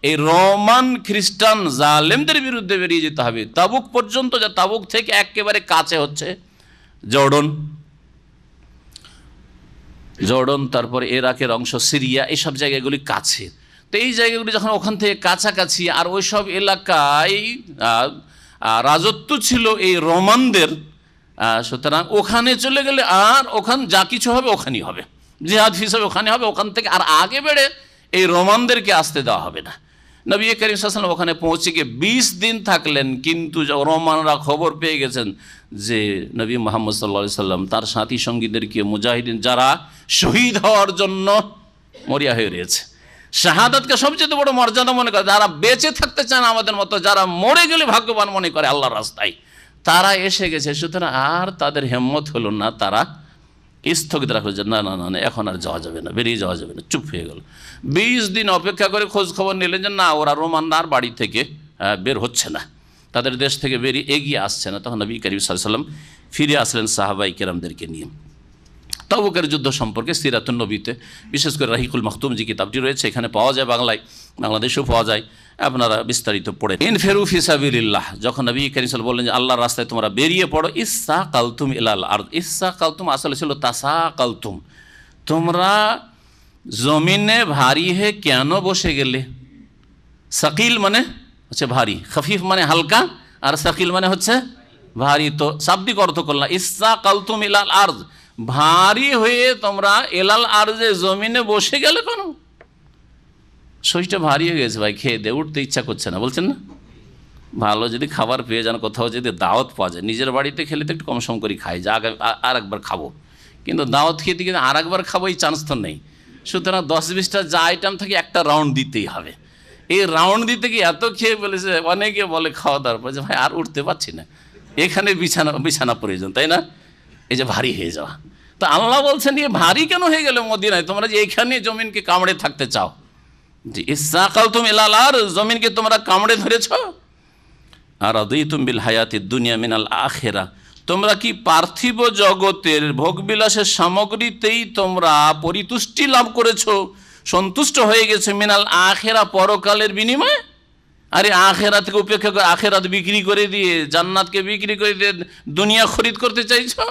এই রোমান খ্রিস্টান জালেমদের বিরুদ্ধে বেরিয়ে যেতে হবে। তাবুক পর্যন্ত, যা তাবুক থেকে একেবারে কাছে হচ্ছে জর্ডন, তারপরে ইরাকের অংশ, সিরিয়া, এইসব জায়গাগুলি কাছে। তো এই জায়গাগুলি যখন ওখান থেকে কাছাকাছি, আর ওই সব এলাকায় রাজত্ব ছিল এই রোমানদের, সুতরাং ওখানে চলে গেলে আর ওখান যা কিছু হবে ওখানেই হবে, জিহাদ হিসাবে ওখানে হবে, ওখান থেকে আর আগে বেড়ে এই রোমানদেরকে আসতে দেওয়া হবে না। নবী করিম সাল্লাল্লাহু আলাইহি ওয়াসাল্লাম ওখানে পৌঁছে গিয়ে 20 দিন থাকলেন, কিন্তু রোমানরা খবর পেয়ে গেছেন যে নবী মুহাম্মদ সাল্লাল্লাহু আলাইহি ওয়াসাল্লাম তার সাথী সঙ্গীদেরকে, মুজাহিদিন যারা শহীদ হওয়ার জন্য মরিয়া হয়ে রয়েছে, শাহাদাতকে সবচেয়ে বড় মর্যাদা মনে করে, যারা বেঁচে থাকতে চান আমাদের মতো, যারা মরে গেলে ভাগ্যবান মনে করে আল্লাহর রাস্তায়, তারা এসে গেছে। সুতরাং আর তাদের হিম্মত হলো না, তারা স্থগিত রাখলো যে না না না এখন আর যাওয়া যাবে না, বেরিয়ে যাওয়া যাবে না, চুপ হয়ে গেল। 20 দিন অপেক্ষা করে খোঁজ খবর নিলেন যে না, ওরা রোমানরা আর বাড়ি থেকে বের হচ্ছে না, তাদের দেশ থেকে বেরিয়ে এগিয়ে আসছে না। তখন নবী করিম সাল্লাল্লাহু আলাইহি ওয়াসাল্লাম ফিরে আসলেন সাহাবায়ে কেরামদেরকে নিয়ে। তাবুকের যুদ্ধ সম্পর্কে সিরাতুন নবীতে, বিশেষ করে রাহিকুল মাখতুম যে কিতাবটি রয়েছে, এখানে পাওয়া যায় বাংলায়, বাংলাদেশেও পাওয়া যায়, আপনারা বিস্তারিত পড়ে। ইনফিরু ফি সাবিলিল্লাহ, যখন নবী করিম সাল্লাল্লাহু আলাইহি ওয়াসাল্লাম বললেন যে আল্লাহর রাস্তায় তোমরা বেরিয়ে পড়ো, ইসা কালতুম ইলাল আরদ, ইসা কালতুম আসলে ছিল তাসা কালতুম, তোমরা জমিনে ভারী হে কেন বসে গেলে। সাকিল মানে হচ্ছে ভারী, খফিফ মানে হালকা, আর সাকিল মানে হচ্ছে ভারী। তো শাব্দিক অর্থ করলাম, ইসা কালতুম ইলাল আরদ, ভারী হয়ে তোমরা এলাল আরজে জমিনে বসে গেলে কেন। শরীরটা ভারী হয়ে গেছে ভাই, খেয়ে দিয়ে উঠতে ইচ্ছা করছে না, বলছেন না। ভালো যদি খাবার পেয়ে যান, কোথাও যদি দাওয়াত পাওয়া যায়, নিজের বাড়িতে খেলে তো একটু কম সম করে খাই, যা আর একবার খাবো, কিন্তু দাওয়াত খেতে গিয়ে আর একবার খাবো এই চান্স তো নেই। সুতরাং 10-20টা যা আইটেম থাকে একটা রাউন্ড দিতেই হবে। এই রাউন্ড দিতে গিয়ে এত খেয়ে ফেলেছে, অনেকে বলে খাওয়া দাওয়ার পর যে ভাই আর উঠতে পারছি না, এখানে বিছানা প্রয়োজন, তাই না। এই যে ভারী হয়ে যাওয়া, তো আল্লাহ বলছেন এ ভারী কেন হয়ে গেল মদিনায়, তোমরা যে এইখানে জমিনকে কামড়ে থাকতে চাও। জি, ইসসাকালতুম ইলাল আরদ, জমিনকে তোমরা কামড়ে ধরেছ। আর রাদিতুম বিল হায়াতিদ দুনিয়া মিনাল আখিরা, তোমরা কি পার্থিব জগতের ভোগবিলাসের সামগ্রীতেই তোমরা পরিতুষ্টি লাভ করেছো, সন্তুষ্ট হয়ে গেছে, মিনাল আখিরা পরকালের বিনিময়ে। আরে আখিরাতকে উপেক্ষা করে, আখিরাত বিক্রি করে দিয়ে, জান্নাতকে বিক্রি করে দিয়ে দুনিয়া খরিদ করতে চাইছো,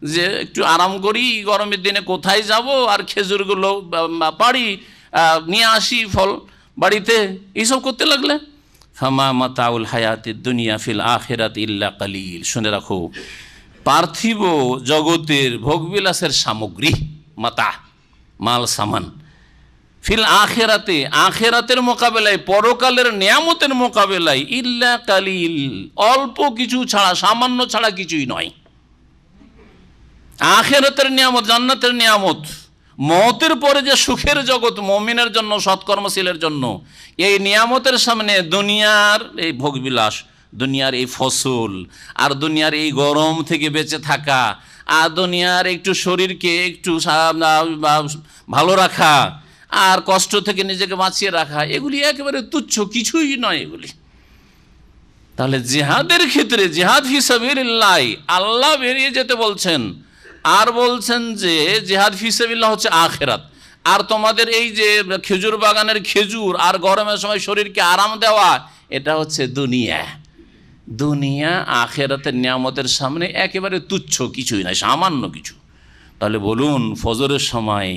যে একটু আরাম করি, গরমের দিনে কোথায় যাব, আর খেজুরগুলো পাড়ি নিয়ে আসি ফল বাড়িতে, এইসব করতে লাগলে। ফামা মাতাউল হায়াতিদ দুনিয়া ফিল আখিরাত ইল্লা কালিল, শুনে রাখো, পার্থিব জগতের ভোগবিলাসের সামগ্রী, মাতা মাল সামান, ফিল আখিরাতে, আখিরাতের মোকাবেলায়, পরকালের নিয়ামতের মোকাবেলায়, ইল্লা কালিল, অল্প কিছু ছাড়া, সামান্য ছাড়া কিছুই নয়। আখিরাতের নিয়ামত, জান্নাতের নিয়ামত, মওতের পরে যে সুখের জগৎ মুমিনের জন্য, সৎকর্মশীলের জন্য, এই নিয়ামতের সামনে দুনিয়ার এই ভোগবিলাস, দুনিয়ার এই ফসল, আর দুনিয়ার এই গরম থেকে বেঁচে থাকা, আর দুনিয়ার একটু শরীরকে একটু ভালো রাখা, আর কষ্ট থেকে নিজেকে বাঁচিয়ে রাখা, এগুলি একেবারে তুচ্ছ, কিছুই নয় এগুলি। তাহলে জিহাদের ক্ষেত্রে, জিহাদ ফি সাবিলিল্লাহ, আল্লাহ বেরিয়ে যেতে বলছেন, আর বলছেন যে জিহাদ ফি সাবিলিল্লাহ হচ্ছে আখিরাত, আর তোমাদের এই যে খেজুর বাগানের খেজুর আর গরমের সময় শরীরকে আরাম দেওয়া, এটা হচ্ছে দুনিয়া। দুনিয়া আখিরাতের নিয়ামতের সামনে একেবারে তুচ্ছ, কিছুই নয়, সামান্য কিছু। তাহলে বলুন, ফজরের সময়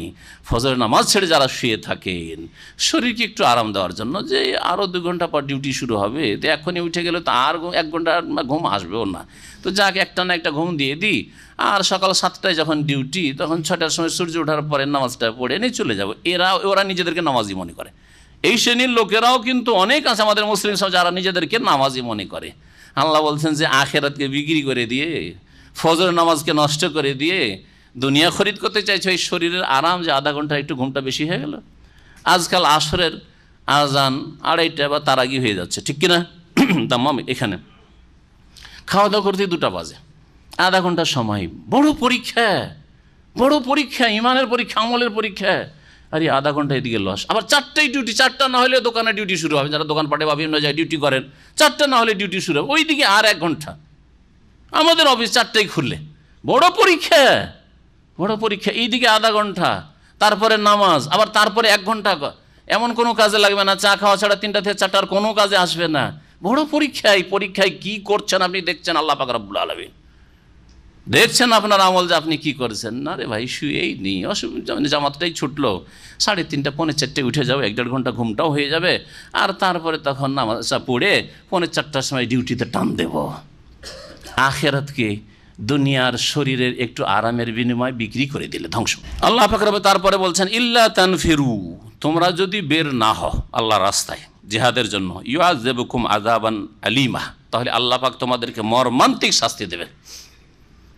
ফজরের নামাজ ছেড়ে যারা শুয়ে থাকেন, শরীরকে একটু আরাম দেওয়ার জন্য, যে আরও 2 ঘন্টা পর ডিউটি শুরু হবে, তো এখনই উঠে গেলে তো আর 1 ঘন্টা ঘুম আসবেও না, তো যাক একটা না একটা ঘুম দিয়ে দিই, আর সকাল 7টায় যখন ডিউটি, তখন 6টার সময় সূর্য ওঠার পরে নামাজটা পড়ে নিয়ে চলে যাব। ওরা নিজেদেরকে নামাজি মনে করে। এই শ্রেণীর লোকেরাও কিন্তু অনেক আছে আমাদের মুসলিম সমাজ, যারা নিজেদেরকে নামাজি মনে করে। আল্লাহ বলছেন যে আখিরাতকে বিক্রি করে দিয়ে, ফজরের নামাজকে নষ্ট করে দিয়ে দুনিয়া খরিদ করতে চাইছো, এই শরীরের আরাম, যে আধা ঘন্টা একটু ঘুমটা বেশি হয়ে গেল। আজকাল আসরের আজান 2:30 বা তার আগে হয়ে যাচ্ছে, ঠিক কিনা। তামাম এখানে খাওয়া দাওয়া করতে 2টা বাজে, আধা ঘন্টার সময়। বড় পরীক্ষা, বড় পরীক্ষা, ইমানের পরীক্ষা, আমলের পরীক্ষা। আরে আধা ঘন্টা এদিকে লস। আবার 4টায় ডিউটি, 4টা না হলে দোকানে ডিউটি শুরু হবে, যারা দোকান পাটে বা বিভিন্ন জায়গায় ডিউটি করেন, 4টা না হলে ডিউটি শুরু হবে, ওইদিকে আর 1 ঘন্টা। আমাদের অফিস 4টায় খুললে, বড় পরীক্ষা, বড় পরীক্ষা, এইদিকে আধা ঘন্টা, তারপরে নামাজ, আবার তারপরে 1 ঘন্টা। এমন কোনো কাজে লাগবে না, চা খাওয়া ছাড়া 3টা থেকে 4টার কোনো কাজে আসবে না। বড় পরীক্ষা, এই পরীক্ষায় কী করছেন আপনি দেখছেন, আল্লাহ পাক রব্বুল আলামিন দেখছেন আপনার আমল, যে আপনি কী করেছেন। না রে ভাই, শুয়েই নেই, অসুবিধা, জামাতটাই ছুটলো, 3:30 পৌনে 4টায় উঠে যাবো, 1-1.5 ঘন্টা ঘুমটাও হয়ে যাবে, আর তারপরে তখন নামাজটা পড়ে পৌনে 4টার সময় ডিউটিতে টান দেব। আখিরাতকে দুনিয়ার শরীরের একটু আরামের বিনিময়ে বিক্রি করে দিলে ধ্বংস। আল্লাহ পাক রব্বুল তারপরে বলছেন, ইল্লা তানফিরু, তোমরা যদি বের না হও আল্লাহর রাস্তায় জিহাদের জন্য, ইউআযিবুকুম আযাবান আলীমা, তাহলে আল্লাহ পাক তোমাদেরকে মর্মান্তিক শাস্তি দেবে।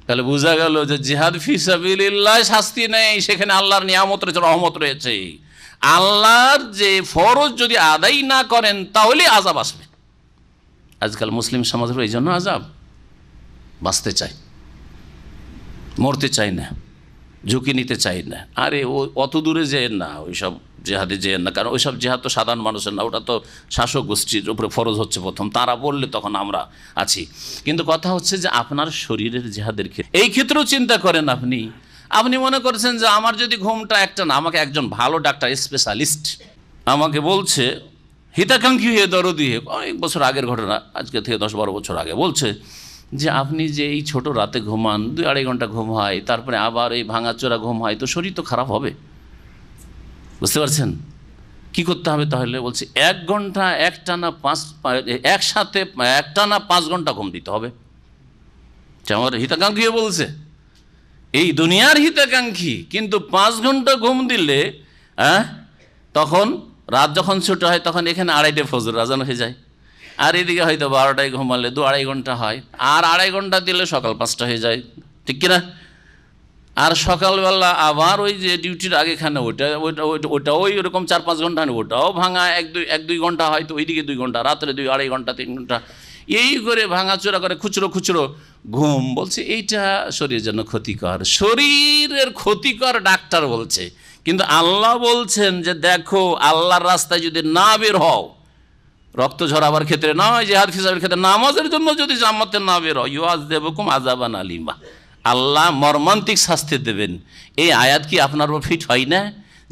তাহলে বোঝা গেল যে জিহাদ ফি সাবিলিল্লাহ শাস্তি নেই, সেখানে আল্লাহর নিয়ামত রয়েছে, রহমত রয়েছে। আল্লাহর যে ফরজ যদি আদায় না করেন তাহলে আযাব আসবে। আজকাল মুসলিম সমাজের এই জন্য আযাব, বাঁচতে চায়, মরতে চাই না, ঝুঁকি নিতে চাই না। আরে অত দূরে যেন না, ওইসব জেহাদে যেন না, কারণ ওইসব জেহাদ তো সাধারণ মানুষের না, ওটা তো শাসক গোষ্ঠীর উপরে ফরজ হচ্ছে প্রথম, তারা বললে তখন আমরা আছি। কিন্তু কথা হচ্ছে যে আপনার শরীরের জেহাদের ক্ষেত্রে, এই ক্ষেত্রেও চিন্তা করেন আপনি, আপনি মনে করছেন যে আমার যদি ঘুমটা একটা না, আমাকে একজন ভালো ডাক্তার স্পেশালিস্ট আমাকে বলছে, হিতাকাঙ্ক্ষী হয়ে দরদি হয়ে, অনেক বছর আগের ঘটনা, আজকে থেকে 10-12 বছর আগে, বলছে যে আপনি যে এই ছোট রাতে ঘুমান, 2-2.5 ঘন্টা ঘুম হয়, তারপরে আবার এই ভাঙাচোরা ঘুম হয়, তো শরীর তো খারাপ হবে। বুঝতে পারছেন কি করতে হবে তাহলে? বলছে 1 ঘন্টা একটানা 5 ঘন্টা ঘুম দিতে হবে। আমার হিতাকাঙ্ক্ষী বলছে, এই দুনিয়ার হিতাকাঙ্ক্ষী, কিন্তু 5 ঘন্টা ঘুম দিলে তখন রাত যখন ছোট হয় তখন এখানে 2:30টায় ফজর আজান হয়ে যায়, আর এদিকে হয়তো 12টায় ঘুমালে 2-2.5 ঘন্টা হয়, আর 2.5 ঘন্টা দিলে সকাল 5টা হয়ে যায়, ঠিক কিনা? আর সকালবেলা আবার ওই যে ডিউটির আগেখানে ওটা ওই ওরকম 4-5 ঘন্টা, ওটাও ভাঙা 1-2 ঘন্টা হয়, তো ওইদিকে 2 ঘন্টা, রাত্রে 2-2.5 ঘন্টা 3 ঘন্টা, এই করে ভাঙাচোরা করে খুচরো ঘুম। বলছে এইটা শরীরের জন্য ক্ষতিকর, শরীরের ক্ষতিকর ডাক্তার বলছে, কিন্তু আল্লাহ বলছেন যে দেখো, আল্লাহর রাস্তায় যদি না বের হও, রক্ত ঝরাবার ক্ষেত্রে নয়, জিহাদ ফি সাবিলিল্লাহর ক্ষেত্রে, নামাজের জন্য যদি জামাতে না বের হও, ইউআযযিবুকুম আযাবান আলিমা, আল্লাহ মর্মান্তিক শাস্তি দেবেন। এই আয়াত কি আপনার উপর ফিট হয় না?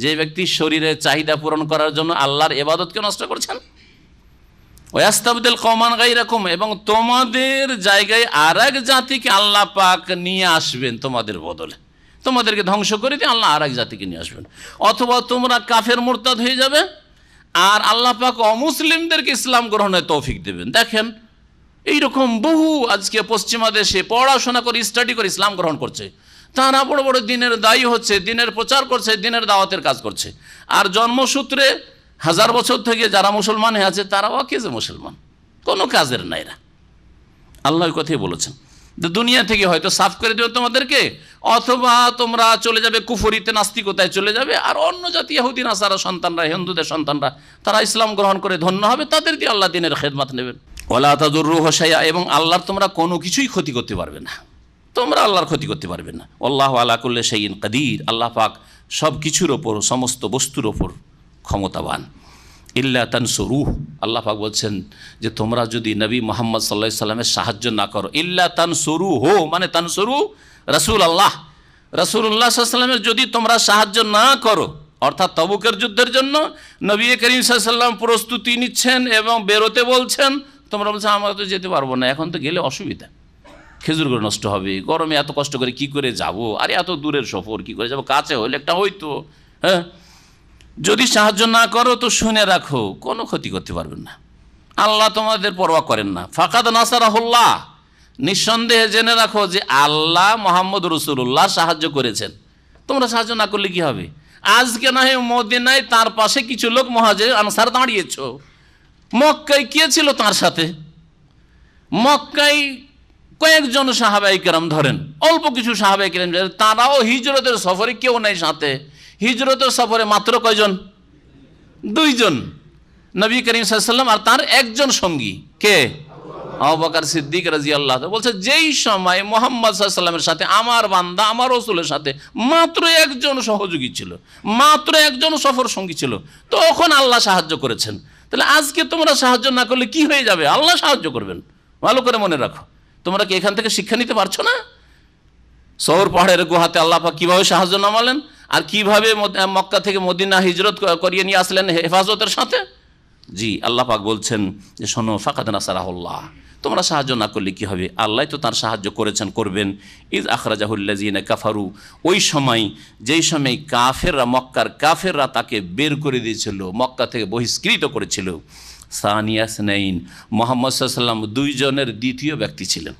যে ব্যক্তি শরীরের চাহিদা পূরণ করার জন্য আল্লাহর ইবাদতকে নষ্ট করছেন। ওয়াস্তাবদিল কওমান গায়রাকুম, এবং তোমাদের জায়গায় আরেক জাতিকে আল্লাহ পাক নিয়ে আসবেন তোমাদের বদলে, তোমাদেরকে ধ্বংস করে দিয়ে আল্লাহ আরেক জাতিকে নিয়ে আসবেন। অথবা তোমরা কাফের মুরতাদ হয়ে যাবে, আর আল্লাহ পাক অমুসলিমদেরকে ইসলাম গ্রহণের তৌফিক দেবেন। দেখেন এইরকম বহু আজকে পশ্চিমা দেশে পড়াশোনা করে, স্টাডি করে ইসলাম গ্রহণ করছে, তারা বড় বড় দিনের দায়ী হচ্ছে, দিনের প্রচার করছে, দিনের দাওয়াতের কাজ করছে, আর জন্মসূত্রে 1000 বছর থেকে যারা মুসলমান হয়ে আছে তারাও কে যে মুসলমান, কোনো কাজের নাই এরা। আল্লাহ ওই কথাই বলেছেন, দুনিয়া থেকে হয়তো সাফ করে দেবে তোমাদেরকে, অথবা তোমরা চলে যাবে কুফরিতে, নাস্তিকতায় চলে যাবে, আর অন্য জাতি ইহুদি নাসারা সন্তানরা, হিন্দুদের সন্তানরা, তারা ইসলাম গ্রহণ করে ধন্য হবে, তাদের দিয়ে আল্লাহ দিনের খেদমত নেবেন। ওয়ালা তাদুররুহু শাইআ, এবং আল্লাহর তোমরা কোনো কিছুই ক্ষতি করতে পারবে না, তোমরা আল্লাহর ক্ষতি করতে পারবে না। আল্লাহু আলা কুল্লি শাইইন কাদির, আল্লাহ পাক সব কিছুর ওপর, সমস্ত বস্তুর ওপর ক্ষমতাবান। ইল্লা তানসুরুহু, আল্লাহ পাক বলছেন যে তোমরা যদি নবী মুহাম্মদ সাল্লাল্লাহু আলাইহি সাল্লামের সাহায্য না করো, ইল্লা তানসুরুহু মানে তানসুরু রাসূলুল্লাহ, রাসূলুল্লাহ সাল্লাল্লাহু আলাইহি সাল্লামের যদি তোমরা সাহায্য না করো, অর্থাৎ তবুকের যুদ্ধের জন্য নবী করিম সাল্লাল্লাহু আলাইহি সাল্লাম প্রস্তুতি নিচ্ছেন এবং বেরোতে বলছেন, তোমরা বলছো আমরা তো যেতে পারবো না, এখন তো গেলে অসুবিধা, খেজুরগুলো নষ্ট হবে, গরমে এত কষ্ট করে কি করে যাব, আরে এত দূরের সফর কি করে যাব, কাছে হলে একটা হইতো। হ্যাঁ, যদি সাহায্য না করো তো শুনে রাখো, কোনো ক্ষতি করতে পারবেন না, আল্লাহ তোমাদের পরোয়া করেন না। ফাকাদ নাসারাহুল্লাহ, নিঃসন্দেহে জেনে রাখো যে আল্লাহ মুহাম্মদ রাসূলুল্লাহ সাহায্য করেছেন। তোমরা সাহায্য না করলে কি হবে? আজকে না হয় মদিনায় তার পাশে কিছু লোক মুহাজির আনসার দাঁড়িয়েছ, মক্কায় কে ছিল তার সাথে? মক্কায় কয়েকজন সাহাবায়ে কেরাম, ধরেন অল্প কিছু সাহাবায়ে কেরাম, তারাও হিজরতের সফরে কেউ নাই সাথে। হিজরতের সফরে মাত্র কয়জন? 2 জন, নবী করিম সাল্লাল্লাহু আলাইহি ওয়াসাল্লাম আর তার একজন সঙ্গী, কে? আবু বকর সিদ্দিক রাদিয়াল্লাহু তাআলা। বলছে যেই সময় মুহাম্মদ সাল্লাল্লাহু আলাইহি ওয়াসাল্লামের সাথে, আমার বান্দা আমার রাসূলের সাথে মাত্র একজন সহযোগী ছিল, মাত্র একজন সফর সঙ্গী ছিল, তখন আল্লাহ সাহায্য করেছেন। তাহলে আজকে তোমরা সাহায্য না করলে কি হয়ে যাবে? আল্লাহ সাহায্য করবেন, ভালো করে মনে রাখো। তোমরা কি এখান থেকে শিক্ষা নিতে পারছো না? সওর পাহাড়ের গুহাতে আল্লাহ পাক কীভাবে সাহায্য নামালেন, আর কিভাবে মক্কা থেকে মদিনা হিজরত করিয়ে নিয়ে আসলেন হেফাজতের সাথে। জি, আল্লাহ পাক বলছেন যে শোনো, ফাকাদ নাসারাহুল্লাহ, তোমরা সাহায্য না করলে কি হবে? আল্লাহ তো তার সাহায্য করেছেন, করবেন। ইজ আখরাজাহুল্লাযিনা কাফারু, ওই সময় যেই সময় কাফেররা, মক্কার কাফেররা তাকে বের করে দিয়েছিল, মক্কা থেকে বহিষ্কৃত করেছিল। সানিয়া ইসনাইন, মুহাম্মদ সাল্লাল্লাহু আলাইহি ওয়াসাল্লাম 2 জনের দ্বিতীয় ব্যক্তি ছিলেন।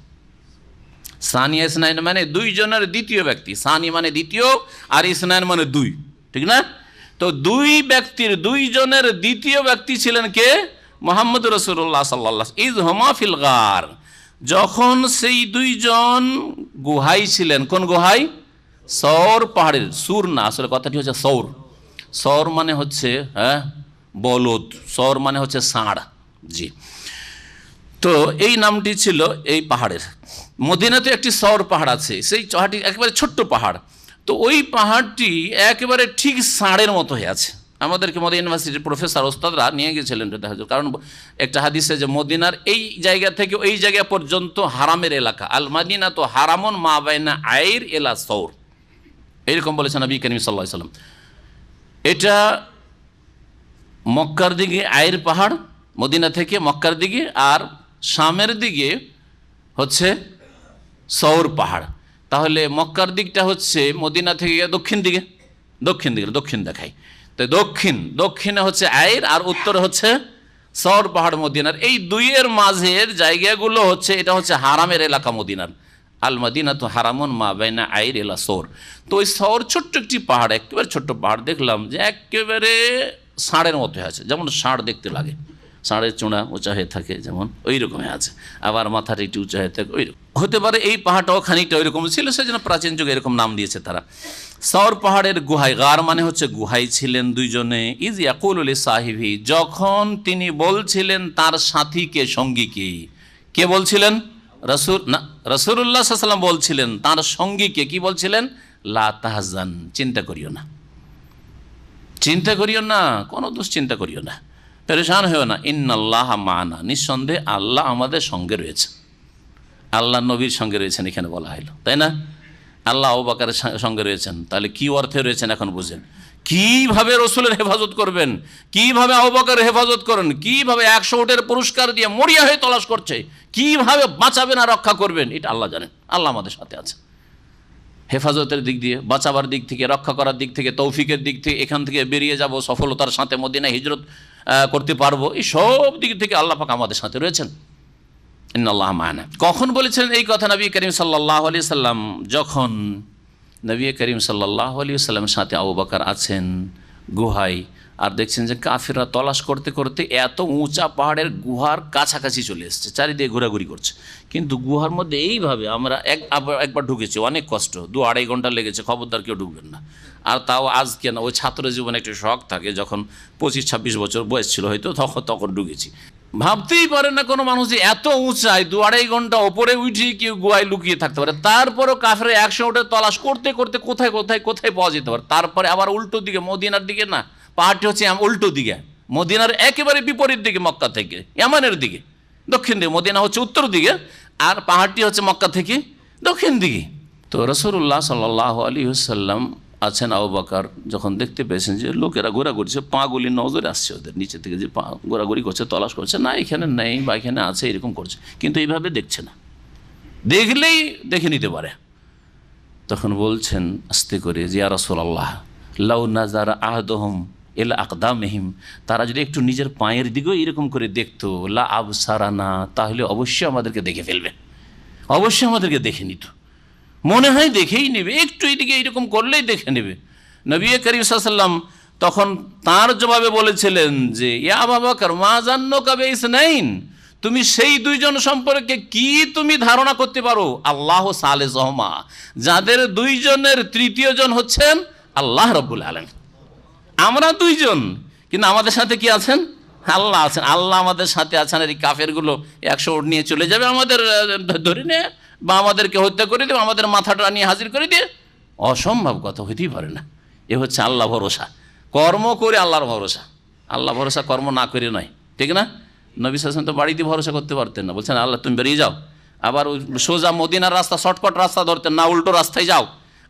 সানিয়া ইসনাইন মানে 2 জনের দ্বিতীয় ব্যক্তি, সানি মানে দ্বিতীয়, আর ইসনাইন মানে 2, ঠিক না? তো 2 ব্যক্তির 2 জনের দ্বিতীয় ব্যক্তি ছিলেন কে? মুহাম্মদ রাসূলুল্লাহ সাল্লাল্লাহু আলাইহি ওয়াসাল্লাম। ইজ হুমা ফিল গার, যখন সেই 2 জন গুহায় ছিলেন। কোন গুহায়? সওর পাহাড়ের, সুর না, আসলে কথাটি হচ্ছে সওর। সওর মানে হচ্ছে বলদ, সওর মানে হচ্ছে ষাঁড়। জি, তো এই নামটি ছিল এই পাহাড়ের। মদিনাতে একটি সওর পাহাড় আছে, সেই পাহাড়টি একেবারে ছোট্ট পাহাড়। তো ওই পাহাড়টি একেবারে ঠিক ষাঁড়ের মতো হয়ে আছে। আমাদেরকে মদিনা ইউনিভার্সিটির প্রফেসর ওস্তাদরা নিয়ে গিয়েছিলেন, কারণ একটা হাদিসে যে মদিনার এই জায়গা থেকে ওই জায়গা পর্যন্ত হারামের এলাকা, আল মাদিনা তো হারামুন মা বাইনা আইর এলা সওর, এইরকম বলেছেন নবী করিম সাল্লাল্লাহু আলাইহি ওয়াসাল্লাম। এটা মক্কার দিকে আয়ের পাহাড়, মদিনা থেকে মক্কার দিকে, আর শামের দিকে হচ্ছে সৌর পাহাড়। তাহলে মক্কার দিকটা হচ্ছে মদিনা থেকে দক্ষিণ দিকে, দক্ষিণ দেখাই। তো দক্ষিণে হচ্ছে আয়ের, আর উত্তরে হচ্ছে সৌর পাহাড় মদিনার। এই দুইয়ের মাঝের জায়গাগুলো হচ্ছে, এটা হচ্ছে হারামের এলাকা মদিনার। আল মদিনা তো হারামুন মা বাইনা আয়ের এলা সৌর। তো ওই সৌর ছোট্ট একটি পাহাড়, একেবারে ছোট্ট পাহাড়, দেখলাম যে একেবারে ষাঁড়ের মতো আছে, যেমন ষাঁড় দেখতে লাগে, ষাঁড়ের চূড়া উঁচা হয়ে থাকে যেমন ওই রকমই আছে, আবার মাথাটা একটু উঁচা হয়ে থাকে ওই রকম। হতে পারে এই পাহাড়টাও খানিকটা ওই রকম ছিল, সেজন্য প্রাচীন যুগে এরকম নাম দিয়েছে তারা। সৌর পাহাড়ের গুহায়, গার মানে হচ্ছে গুহায় ছিলেন দুইজনে। ইজ ইয়াকুলু লিসাহিবি, যখন তিনি বলছিলেন তার সাথীকে, সঙ্গীকে। কে বলছিলেন? রাসূলুল্লাহ সাল্লাল্লাহু আলাইহি ওয়াসাল্লাম বলছিলেন তার সঙ্গীকে। কি বলছিলেন? লা তাহজান, চিন্তা করিও না, চিন্তা করিও না, কোনো দুশ্চিন্তা করিও না, পেরেশান হয়েও না। ইন্নাল্লাহ মা'ানা, নিঃসন্দেহে আল্লাহ আমাদের সঙ্গে রয়েছে। আল্লাহ নবীর সঙ্গে রয়েছেন এখানে বলা হলো, তাই না? আল্লাহ আবু বকরের সঙ্গে রয়েছেন, তাহলে কি অর্থে রয়েছেন এখন বুঝেন। কিভাবে রসুলের হেফাজত করবেন, কিভাবে আবু বকরের হেফাজত করেন, কিভাবে 100 উটের পুরস্কার দিয়ে মরিয়া হয়ে তলাশ করছে, কিভাবে বাঁচাবেন আর রক্ষা করবেন, এটা আল্লাহ জানেন। আল্লাহ আমাদের সাথে আছে হেফাজতের দিক দিয়ে, বাঁচাবার দিক থেকে, রক্ষা করার দিক থেকে, তৌফিকের দিক থেকে, এখান থেকে বেরিয়ে যাব সফলতার সাথে মদিনায় হিজরত করতে পারবো, এই সব দিক থেকে আল্লাহ পাক আমাদের সাথে রয়েছেন। ইন্নাল্লাহ মা'ানা। কখন বলেছিলেন এই কথা নবী করিম সাল্লাল্লাহু আলাইহি সাল্লাম? যখন নবী করিম সাল্লাল্লাহু আলাইহি সাল্লামের সাথে আবু বকর আছেন গুহায়, আর দেখছেন যে কাফিররা তলাশ করতে করতে এত উঁচা পাহাড়ের গুহার কাছাকাছি চলে এসছে, চারিদিকে ঘোরাঘুরি করছে। কিন্তু গুহার মধ্যে এইভাবে আমরা একবার ঢুকেছি, অনেক কষ্ট, 2-2.5 ঘন্টা লেগেছে, খবরদার কেউ ঢুকবেন না। আর তাও আজকে না, ওই ছাত্র জীবনে একটা শখ থাকে, যখন 25-26 বছর বয়স ছিল হয়তো, তখন ঢুকেছি। ভাবতেই পারে না কোনো মানুষ যে এত উঁচায় 2-2.5 ঘন্টা ওপরে উঠে কেউ গুহায় লুকিয়ে থাকতে পারে। তারপরও কাফের 100 উঠে তলাশ করতে করতে কোথায় পাওয়া যেতে পারে। তারপরে আবার উল্টো দিকে, মদিনার দিকে না, পাহাড়টি হচ্ছে উল্টো দিকে, মদিনার একেবারে বিপরীত দিকে, মক্কা থেকে ইয়ামানের দিকে, দক্ষিণ দিকে। মদিনা হচ্ছে উত্তর দিকে, আর পাহাড়টি হচ্ছে মক্কা থেকে দক্ষিণ দিকে। তো রাসূলুল্লাহ সাল্লাল্লাহু আলাইহি ওয়াসাল্লাম আছেন, আবু বকর যখন দেখতে পেয়েছেন যে লোকেরা ঘোরাঘুরি, পাগুলি নজরে আসছে ওদের নিচে থেকে, যে পা ঘোরাঘুরি করছে, তলাশ করছে, না এখানে নেই বা এখানে আছে, এরকম করছে, কিন্তু এইভাবে দেখছে না, দেখলেই দেখে নিতে পারে। তখন বলছেন আস্তে করে যে ইয়া রাসূলুল্লাহ, লাউ নাযারা আহাদুহুম ইলা আকদামিহিম, তারা যদি একটু নিজের পায়ের দিকেও এরকম করে দেখতো, লা আবসারানা, তাহলে অবশ্যই আমাদেরকে দেখে ফেলবে, অবশ্যই আমাদেরকে দেখে নিত, মনে হয় দেখেই নেবে, একটু এইদিকে এইরকম করলেই দেখে নেবে। নবী করিম সাল্লাল্লাহু আলাইহি ওয়াসাল্লাম তখন তার জবাবে বলেছিলেন যে ইয়া আবু বকর মা জান্নুকা বিইসনাইন, তুমি সেই দুইজন সম্পর্কে কি তুমি ধারণা করতে পারো? আল্লাহু সালিসুহুমা, যাদের দুইজনের তৃতীয় জন হচ্ছেন আল্লাহ রাব্বুল আলামিন। আমরা দুইজন, কিন্তু আমাদের সাথে কি আছেন? আল্লাহ আছেন। আল্লাহ আমাদের সাথে আছেন। এই কাফেরগুলো 100 উট নিয়ে চলে যাবে, আমাদের ধরে নিয়ে বা আমাদেরকে হত্যা করে দেবে, আমাদের মাথাটা নিয়ে হাজির করে দিয়ে, অসম্ভব কথা, হইতেই পারে না। এ হচ্ছে আল্লাহ ভরসা, কর্ম করে আল্লাহর ভরসা। আল্লাহ ভরসা কর্ম না করে নয়, ঠিক না? নবী সাল্লাল্লাহু আলাইহি ওয়াসাল্লাম তো বাড়িতে ভরসা করতে পারতেন না, বলছেন আল্লাহ তুমি বেরিয়ে যাও, আবার সোজা মদিনার রাস্তা, শর্টকাট রাস্তা ধরতেন না, উল্টো রাস্তায় যাও,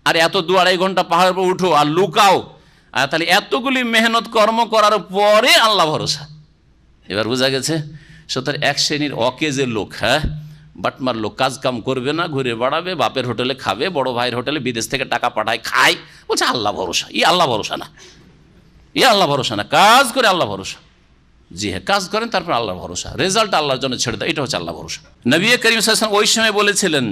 আর এত 2-2.5 ঘন্টা পাহাড়ের উপর উঠো আর লুকাও। আর তাহলে এতগুলি মেহনত কর্ম করার পরে আল্লাহ ভরসা। এবার বোঝা গেছে সুতরাং এক শ্রেণীর অকেজের লোক, হ্যাঁ বাটমার লোক, কাজ কাম করবে না, ঘুরে বেড়াবে, বাপের হোটেলে খাবে, বড় ভাইয়ের হোটেলে বিদেশ থেকে টাকা পাঠায় খায়, বলছে আল্লাহ ভরসা। ই আল্লাহ ভরসা না, ই আল্লাহ ভরসা না, কাজ করে আল্লাহ ভরসা। জি হ্যাঁ, কাজ করেন তারপর আল্লাহ ভরসা, রেজাল্ট আল্লাহর জন্য ছেড়ে দেয়, এটা হচ্ছে আল্লাহ ভরসা। নবী করিম সাল্লাল্লাহু আলাইহি ওয়াসাল্লাম ওই সময় বলেছিলেন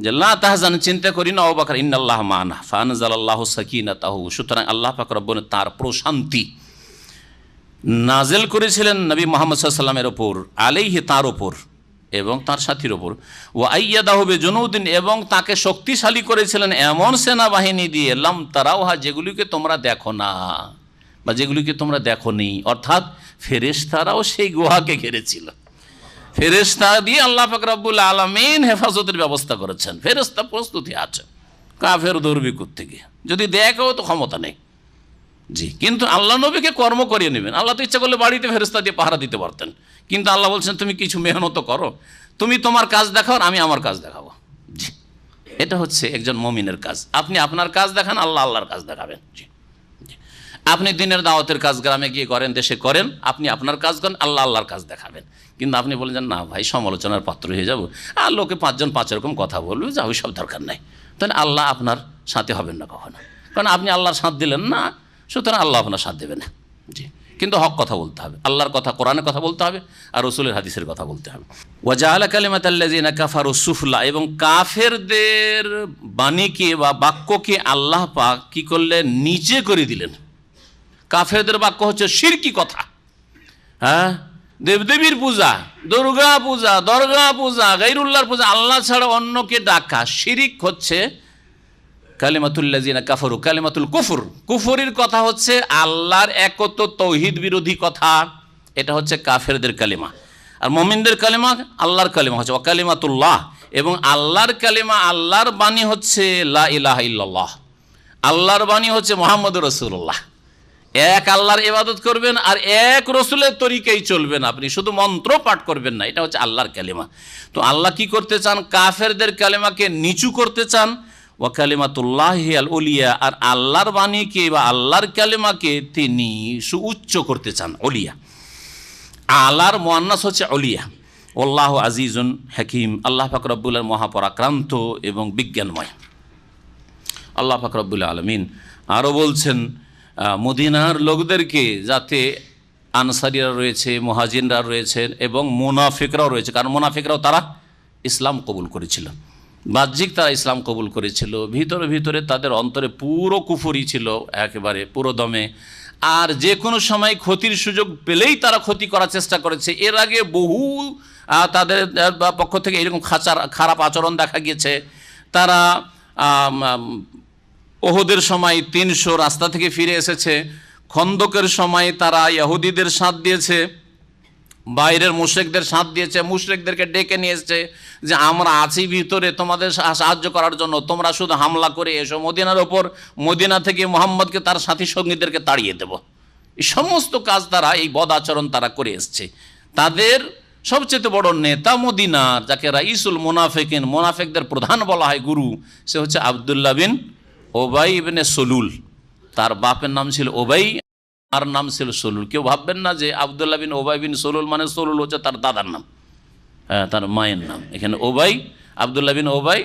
যে লা তাহজান, চিন্তা করি না আবু বকর, ইন্নাল্লাহ মা'ানা ফানজালাল্লাহু সাকিনাতাহু, সুতরাং আল্লাহ পাক রব্বুল তার প্রশান্তি নাজেল করেছিলেন নবী মুহাম্মদ সাল্লাল্লাহু আলাইহি ওয়াসাল্লামের ওপর, আলাইহি, তার ওপর এবং তার সাথীর ওপর, ওয়া আইয়াদাহু বিজুনুদিন, এবং তাকে শক্তিশালী করেছিলেন এমন সেনাবাহিনী দিয়ে, লাম তারাউহা, যেগুলিকে তোমরা দেখো না বা যেগুলিকে তোমরা দেখোনি, অর্থাৎ ফেরেশতারাও সেই গুহাকে ঘিরেছিল। ফেরেশতা দিয়ে আল্লাহ পাক রব্বুল আলামিন হেফাজতের ব্যবস্থা করেছেন, ফেরেশতা প্রস্তুতি আছে, কাফের ধরবি থেকে, যদি দেখেও তো ক্ষমতা নেই। জি, কিন্তু আল্লাহ নবীকে কর্ম করিয়ে নেবেন। আল্লাহ তো ইচ্ছা করলে বাড়িতে ফেরেশতা দিয়ে পাহারা দিতে পারতেন, কিন্তু আল্লাহ বলছেন তুমি কিছু মেহনত করো, তুমি তোমার কাজ দেখাও, আমি আমার কাজ দেখাবো। জি, এটা হচ্ছে একজন মুমিনের কাজ। আপনি আপনার কাজ দেখান, আল্লাহ আল্লাহর কাজ দেখাবেন। জি, আপনি দিনের দাওয়াতের কাজ গ্রামে গিয়ে করেন, দেশে করেন, আপনি আপনার কাজ করেন, আল্লাহ আল্লাহর কাজ দেখাবেন। কিন্তু আপনি বলেন যে না ভাই সমালোচনার পাত্র হয়ে যাব, আর লোকে 5 জন 5 রকম কথা বলবে, যা ওই সব দরকার নাই, তাহলে আল্লাহ আপনার সাথে হবেন না কখনো। কারণ আপনি আল্লাহর সাথ দিলেন না, সুতরাং আল্লাহ আপনার সাথ দেবে না। জি, কিন্তু হক কথা বলতে হবে, আল্লাহর কথা, কোরআনের কথা বলতে হবে, আর রাসূলের হাদিসের কথা বলতে হবে। ওয়াজাআলা কালিমাতাল্লাযিনা কাফারু সুফলা, এবং কাফেরদের বাণীকে বা বাক্যকে আল্লাহ পাক কি করলেন, নিচে করে দিলেন। কাফেরদের বাক্য হচ্ছে শিরকি কথা, হ্যাঁ, দেবদেবীর পূজা, দুর্গা পূজা, দরগা পূজা, গায়রুল্লাহর পূজা, আল্লাহ ছাড়া অন্যকে ডাকা, শিরিক হচ্ছে কালিমাতুল্লাযিনা কাফারু, কালিমাতুল কুফর, কুফরির কথা হচ্ছে আল্লাহর একত্ব তৌহিদ বিরোধী কথা, এটা হচ্ছে কাফেরদের কালিমা। আর মুমিনদের কালিমা, আল্লাহর কালিমা হচ্ছে ওয়া কালিমাতুল্লাহ, এবং আল্লাহর কালিমা, আল্লাহর বাণী হচ্ছে লা ইলাহা ইল্লাল্লাহ, আল্লাহর বাণী হচ্ছে মুহাম্মদুর রাসূলুল্লাহ। এক আল্লাহর ইবাদত করবেন আর এক রসুলের তরিকায় চলবেন, আপনি শুধু মন্ত্র পাঠ করবেন না, এটা হচ্ছে আল্লাহর কালিমা। তো আল্লাহ কি করতে চান, কাফেরদের কালিমাকে নিচু করতে চান, ওয়া কালিমাতুল্লাহি আল উলিয়া, আর আল্লাহর বাণীকে বা আল্লাহর কালিমাকে তিনি সুউচ্চ করতে চান, উলিয়া। আলার মুয়ান্নাস হচ্ছে উলিয়া। আল্লাহু আজিজুন হাকিম, আল্লাহ পাক রব্বুল আলামিন মহাপরাক্রান্ত এবং বিজ্ঞানময়। আল্লাহ পাক রব্বুল আলামিন আরও বলছেন মদিনার লোকদেরকে, যাতে আনসারীরা রয়েছে, মুহাজিররা রয়েছেন এবং মুনাফিকরাও রয়েছে, কারণ মুনাফিকরাও তারা ইসলাম কবুল করেছিল, বাহ্যিক তারা ইসলাম কবুল করেছিল, ভিতরে ভিতরে তাদের অন্তরে পুরো কুফরি ছিল, একেবারে পুরো দমে। আর যে কোনো সময় ক্ষতির সুযোগ পেলেই তারা ক্ষতি করার চেষ্টা করেছে। এর আগে বহু তাদের পক্ষ থেকে এরকম খারাপ আচরণ দেখা গিয়েছে। তারা ওহদের সময় 300 রাস্তা থেকে ফিরে এসেছে, খন্দকের সময় তারা ইহুদিদের সাথ দিয়েছে, বাইরের মুশরিকদের সাথ দিয়েছে, মুশরিকদেরকে ডেকে নিয়ে এসেছে যে আমরা আছি ভিতরে তোমাদের সাহায্য করার জন্য, তোমরা শুধু হামলা করে এসো মদিনার ওপর, মদিনা থেকে মুহাম্মদকে তার সাথী সঙ্গীদেরকে তাড়িয়ে দেব। এই সমস্ত কাজ তারা, এই বদ আচরণ তারা করে এসছে। তাদের সবচেয়ে বড় নেতা মদিনার, যাকে রাইসুল মুনাফিকিন, মুনাফিকদের প্রধান বলা হয়, গুরু, সে হচ্ছে আব্দুল্লাহ বিন ওবাই ইবনে সলুল। তার বাপের নাম ছিল ওবাই, আর নাম ছিল সলুল। কেউ ভাববেন না যে আব্দুল্লাহ বিন ওবাই বিন সলুল মানে সলুল হচ্ছে তার দাদার নাম, হ্যাঁ, তার মায়ের নাম। এখানে ওবাই, আব্দুল্লাহ বিন ওবাই,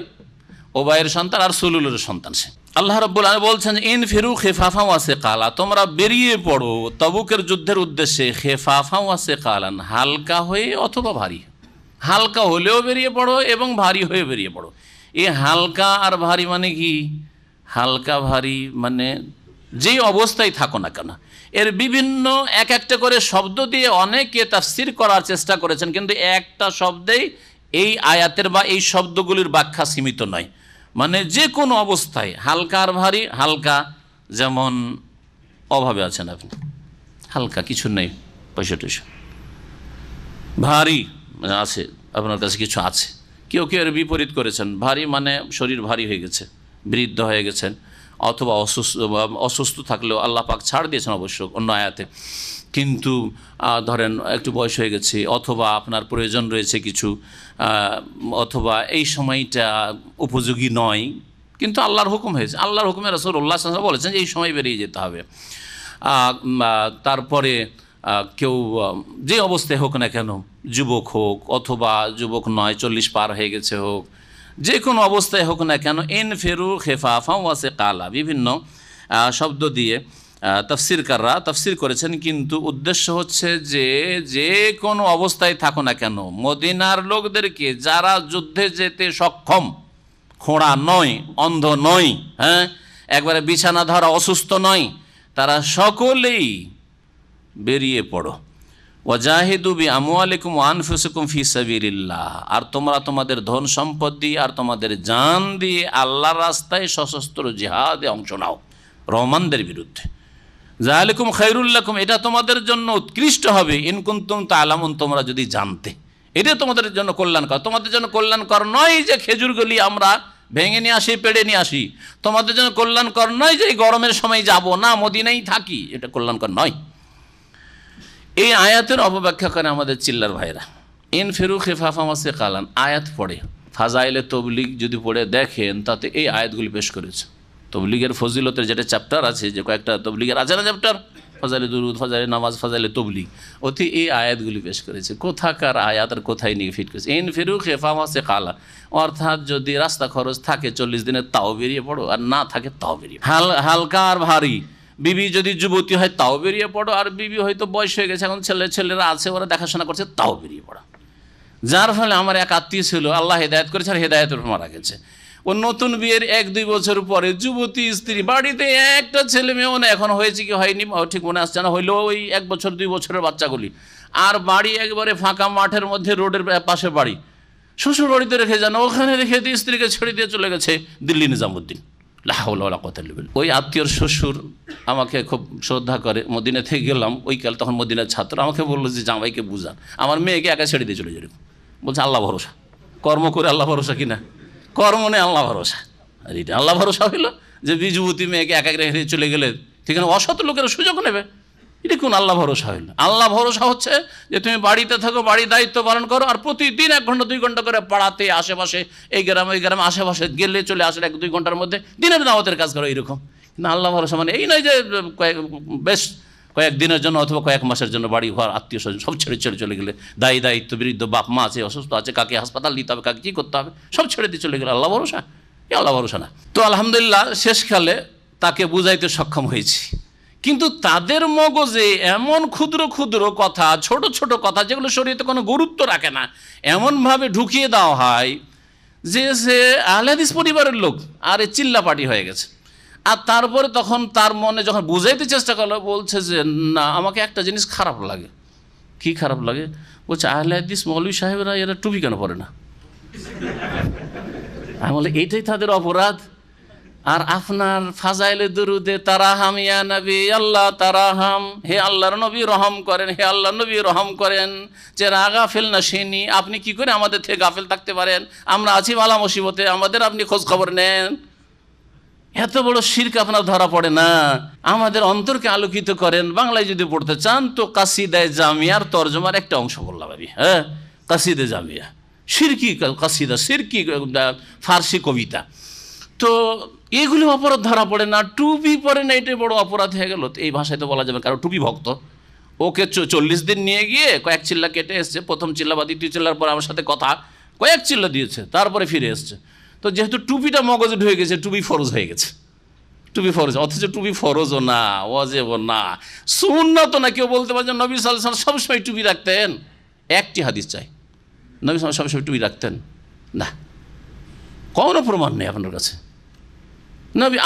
ওবাইয়ের সন্তান, আর সলুলের সন্তান সে। আল্লাহ রাব্বুল আলামিন বলছেন ইনফিরু খিফাফা ওয়া সিকালা, তোমরা বেরিয়ে পড়ো তাবুকের যুদ্ধের উদ্দেশ্যে, খিফাফা ওয়া সিকালান, হালকা হয়ে অথবা ভারী। হালকা হলেও বেরিয়ে পড়ো এবং ভারী হয়ে বেরিয়ে পড়ো। এই হালকা আর ভারী মানে কি? হালকা ভারী মানে যেই অবস্থায় থাকো না কেন, এর বিভিন্ন এক একটা করে শব্দ দিয়ে অনেকে তাফসীর করার চেষ্টা করেছেন, কিন্তু একটা শব্দেই এই আয়াতের বা এই শব্দগুলির ব্যাখ্যা সীমিত নয়। মানে যে কোনো অবস্থায় হালকা আর ভারী। হালকা যেমন অভাবে আছেন আপনি, হালকা কিছু নেই, পয়সা টয়সা। ভারী মানে আছে, আপনার কাছে কিছু আছে। কেউ কেউ এর বিপরীত করেছেন, ভারী মানে শরীর ভারী হয়ে গেছে, বৃদ্ধ হয়ে গেছেন, অথবা অসুস্থ থাকলেও আল্লাহ পাক ছাড় দিয়েছেন অবশ্য অন্য আয়াতে, কিন্তু ধরেন একটু বয়স হয়ে গেছে, অথবা আপনার প্রয়োজন রয়েছে কিছু, অথবা এই সময়টা উপযোগী নয়, কিন্তু আল্লাহর হুকুম হয়েছে, আল্লাহর হুকুমে রাসূলুল্লাহ সাল্লাল্লাহু আলাইহি ওয়াসাল্লাম বলেছেন যে এই সময় বেরিয়ে যেতে হবে। তারপরে কেউ যে অবস্থায় হোক না কেন, যুবক হোক অথবা যুবক নয়, 40 পার হয়ে গেছে হোক, যে কোনো অবস্থায় হোক না কেন, ইনফিরু খিফাফা ওয়া সিকালা, বিভিন্ন শব্দ দিয়ে তাফসীরকাররা তাফসীর করেছেন, কিন্তু উদ্দেশ্য হচ্ছে যে যে কোনো অবস্থায় থাকো না কেন, মদিনার লোকদেরকে যারা যুদ্ধে যেতে সক্ষম, খোঁড়া নয়, অন্ধ নয়, হ্যাঁ, একবারে বিছানা ধরা অসুস্থ নয়, তারা সকলেই বেরিয়ে পড়ো। ওয়াজাহিদু বিআমওয়ালিকুম ওয়া আনফুসিকুম ফি সাবিলিল্লাহ, আর তোমরা তোমাদের ধন সম্পদ দিয়ে আর তোমাদের জান দিয়ে আল্লাহর রাস্তায় সশস্ত্র জিহাদে অংশ নাও রহমানদের বিরুদ্ধে। যালিকুম খায়রুল লাকুম, এটা তোমাদের জন্য উৎকৃষ্ট হবে, ইন কুনতুম তা'লামুন, তোমরা যদি জানতে। এটা তোমাদের জন্য কল্যাণকর। তোমাদের জন্য কল্যাণকর নয় যে খেজুরগুলি আমরা ভেঙে নিয়ে আসি, পেড়ে নিয়ে আসি। তোমাদের জন্য কল্যাণকর নয় যে এই গরমের সময় যাব না, মদিনায় থাকি, এটা কল্যাণকর নয়। এই আয়াতের অপব্যাখ্যা করে আমাদের চিল্লার ভাইরা। ইনফিরু খিফাফা ওয়া সিকালান আয়াত পড়ে ফাজাইলে তবলিগ যদি পড়ে দেখেন তাতে এই আয়াতগুলি পেশ করেছে। তবলিগের ফজিলতের যেটা চ্যাপ্টার আছে, যে কয়েকটা তবলিগের আছে না চ্যাপ্টার, ফাজাইলে দুরুদ, ফাজাইলে নামাজ, ফাজাইলে তবলিগ, ওতে এই আয়াতগুলি পেশ করেছে। কোথাকার আয়াত আর কোথায় নিয়ে ফিট করেছে? ইন ফিরু খেফামা সে কালা, অর্থাৎ যদি রাস্তা খরচ থাকে 40 দিনের তাও বেরিয়ে পড়ো, আর না থাকে তাও বেরিয়ে হালকা আর ভারী। বিবি যদি যুবতী হয় তাও বেরিয়ে পড়ো, আর বিবি হয়তো বয়স হয়ে গেছে, এখন ছেলেরা আছে, ওরা দেখাশোনা করছে, তাও বেরিয়ে পড়ো। যার ফলে আমার এক আত্মীয় ছিল, আল্লাহ হেদায়েত করেছে, আর হেদায়েতের মারা গেছে। ও নতুন বিয়ের 1-2 বছর পরে যুবতী স্ত্রী, বাড়িতে একটা ছেলে মেয়েও না, এখন হয়েছে কি হয়নি ঠিক মনে আসছে না, হইলেও ওই 1 বছর 2 বছরের বাচ্চাগুলি, আর বাড়ি একবারে ফাঁকা মাঠের মধ্যে, রোডের পাশে বাড়ি, শ্বশুর বাড়িতে রেখে যান, ওখানে রেখে দিয়ে স্ত্রীকে ছেড়ে দিয়ে চলে গেছে দিল্লি নিজামুদ্দিন। ওই আত্মীয়র শ্বশুর আমাকে খুব শ্রদ্ধা করে, মদিনা থেকে গেলাম ওইকাল, তখন মদিনার ছাত্র, আমাকে বললো যে জামাইকে বুঝান, আমার মেয়েকে একা ছেড়ে দিয়ে চলে যাবে। বলছে আল্লাহ ভরসা, কর্ম করে আল্লাহ ভরসা কিনা, কর্ম নেই আল্লাহ ভরসা। আর এটা আল্লাহ ভরসা হইলো যে যুবতী মেয়েকে একা রেখে চলে গেলে সেখানে অসৎ লোকের সুযোগ নেবে? এটা কোন আল্লাহ ভরসা হইল? আল্লাহ ভরসা হচ্ছে যে তুমি বাড়িতে থাকো, বাড়ির দায়িত্ব পালন করো, আর প্রতিদিন 1 ঘন্টা 2 ঘন্টা করে পাড়াতে, আশেপাশে, এই গ্রামে ওই গ্রামে, আশেপাশে গেলে চলে আসলে 1-2 ঘন্টার মধ্যে দিনের দাওয়াতের কাজ করো, এইরকম। কিন্তু আল্লাহ ভরসা মানে এই নয় যে বেশ কয়েকদিনের জন্য অথবা কয়েক মাসের জন্য বাড়ি ঘর, আত্মীয় স্বজন সব ছেড়ে চলে গেলে, দায়িত্ব বৃদ্ধ বাপ মা আছে, অসুস্থ আছে, কাকে হাসপাতাল নিতে হবে, কাকে কী করতে হবে, সব ছেড়ে দিয়ে চলে গেলে আল্লাহ ভরসা? এই আল্লাহ ভরসা না। তো আলহামদুলিল্লাহ শেষকালে তাকে বুঝাইতে সক্ষম হয়েছি। কিন্তু তাদের মগজে এমন ক্ষুদ্র ক্ষুদ্র কথা, ছোট ছোট কথা, যেগুলো শরীয়তে কোনো গুরুত্ব রাখে না, এমনভাবে ঢুকিয়ে দেওয়া হয় যে সে আহলে হাদিস পরিবারের লোক, আর চিল্লাপাটি হয়ে গেছে। আর তারপরে তখন তার মনে যখন বুঝাইতে চেষ্টা করলো, বলছে যে না, আমাকে একটা জিনিস খারাপ লাগে। কি খারাপ লাগে? বলছে আহলে হাদিস মৌলভী সাহেবরা এরা টুপি কেন পরে না? আমি বলে এইটাই তাদের অপরাধ। আর আপনার ফাজাইলে দুরুদে তারাহাম ইয়া নবী আল্লাহ তারাহাম, হে আল্লাহর নবী রহম করেন, হে আল্লাহর নবী রহম করেন, যে গাফেল না সেনি, আপনি কি করে আমাদের থেকে গাফেল থাকতে পারেন? আমরা আছি বালা মুসিবতে, আমাদের আপনি খোঁজ খবর নেন। এত বড় শিরক আপনার ধরা পড়ে না? আমাদের অন্তরকে আলোকিত করেন। বাংলায় যদি পড়তে চান তো কাসিদায়ে জামিয়ার তরজমার একটা অংশ বললাম আমি, হ্যাঁ, কাসিদে জামিয়া, শিরকি কাসিদা, শিরকি ফার্সি কবিতা। তো এগুলি অপরাধ ধরা পড়ে না, টুপি পরে না, এটাই বড় অপরাধ হয়ে গেল। তো এই ভাষায় তো বলা যাবে, কারণ টুপি ভক্ত, ওকে 40 দিন নিয়ে গিয়ে কয়েক চিল্লা কেটে এসছে, প্রথম চিল্লা বা দ্বিতীয় চিল্লার পর আমার সাথে কথা, কয়েক চিল্লা দিয়েছে, তারপরে ফিরে এসছে। তো যেহেতু টুপিটা মগজে ঢুকে গেছে, টুপি ফরজ হয়ে গেছে, টুপি ফরজ, অথচ টুপি ফরজও না, ওয়াজিবও না, সুন্নাতও না। কেউ বলতে পারে যে নবী সাল্লাল্লাহু আলাইহি ওয়াসাল্লাম সবসময় টুপি রাখতেন? একটি হাদিস চাই নবী সাল্লাল্লাহু আলাইহি ওয়াসাল্লাম সবসময় টুপি রাখতেন না, কোনো প্রমাণ নেই আপনার কাছে। নবী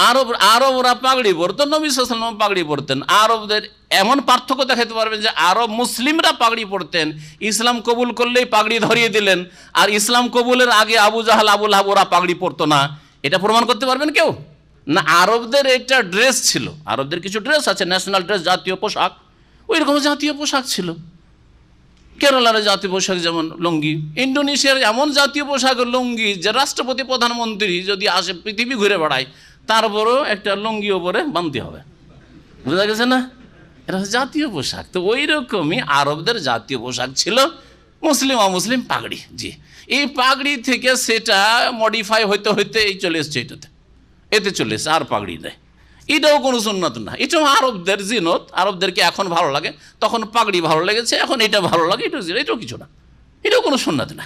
আরবরা পাগড়ি পরতো, নবী সাল্লাল্লাহু আলাইহি ওয়াসাল্লাম পাগড়ি পরতেন। আরবদের এমন পার্থক্য দেখাতে পারবেন যে আরব মুসলিমরা পাগড়ি পরতেন, ইসলাম কবুল করলেই পাগড়ি ধরিয়ে দিলেন, আর ইসলাম কবুলের আগে আবু জাহাল, আবু লাহাব ওরা পাগড়ি পরতো না। এটা প্রমাণ করতে পারবেন কেউ? না, আরবদের এটা ড্রেস ছিল, আরবদের কিছু ড্রেস আছে, ন্যাশনাল ড্রেস, জাতীয় পোশাক, ওই রকম জাতীয় পোশাক ছিল। কেরালার জাতীয় পোশাক যেমন লুঙ্গি, ইন্দোনেশিয়ার এমন জাতীয় পোশাক লুঙ্গি যে রাষ্ট্রপতি প্রধানমন্ত্রী যদি আসে, পৃথিবী ঘুরে বেড়ায়, তারপরেও একটা লুঙ্গি ওপরে বাঁধতে হবে। বুঝা গেছে না? এটা হচ্ছে জাতীয় পোশাক। তো ওই রকমই আরবদের জাতীয় পোশাক ছিল মুসলিম অমুসলিম পাগড়ি। জি, এই পাগড়ি থেকে সেটা মডিফাই হইতে হইতে এই চলে এসছে, এতে চলে এসছে, আর পাগড়ি দেয়। এটাও কোনো সুন্নাত না, এটাও আরবদের জিনত। আরবদেরকে এখন ভালো লাগে, তখন পাগড়ি ভালো লেগেছে, এখন এটা ভালো লাগে, এটাও কিছু না, এটাও কোনো সুন্নাত না।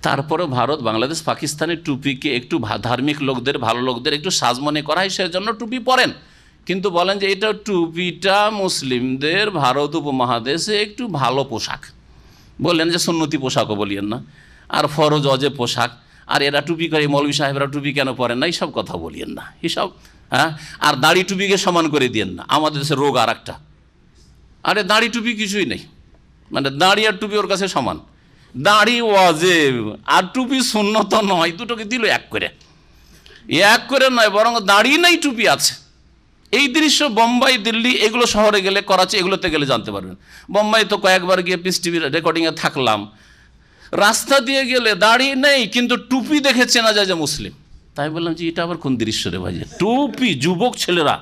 তারপরে ভারত, বাংলাদেশ, পাকিস্তানের টুপিকে একটু ধার্মিক লোকদের, ভালো লোকদের একটু সাজ মনে করা হয়, সেজন্য টুপি পরেন। কিন্তু বলেন যে এটা টুপিটা মুসলিমদের ভারত উপমহাদেশে একটু ভালো পোশাক, বললেন যে সুন্নতি পোশাকও বলিয়েন না, আর ফরজ অজেব পোশাক, আর এরা টুপি করে, মৌলভী সাহেবরা টুপি কেন পরেন না, এইসব কথা বলিয়েন না, এসব। হ্যাঁ, আর দাড়ি টুপিকে সমান করে দিয়েন না। আমাদের দেশে রোগ আর একটা, আরে দাড়ি টুপি কিছুই নেই, মানে দাড়ি আর টুপি ওর কাছে সমান। দাড়ি ওয়াজিব আর টুপি সুন্নত নয়, দুটোকে দিল এক করে নয়, বরং দাড়ি নেই টুপি আছে। এই দৃশ্য বোম্বাই, দিল্লি, এগুলো শহরে গেলে, করাচি, এগুলোতে গেলে জানতে পারবেন। বোম্বাই তো কয়েকবার গিয়ে পিস টিভির রেকর্ডিংয়ে থাকলাম, রাস্তা দিয়ে গেলে দাড়ি নেই কিন্তু টুপি দেখে চেনা যায় যে মুসলিম। তাই বললাম যে এটা আবার কোন দৃশ্য রে ভাই? টুপি, যুবক ছেলেরা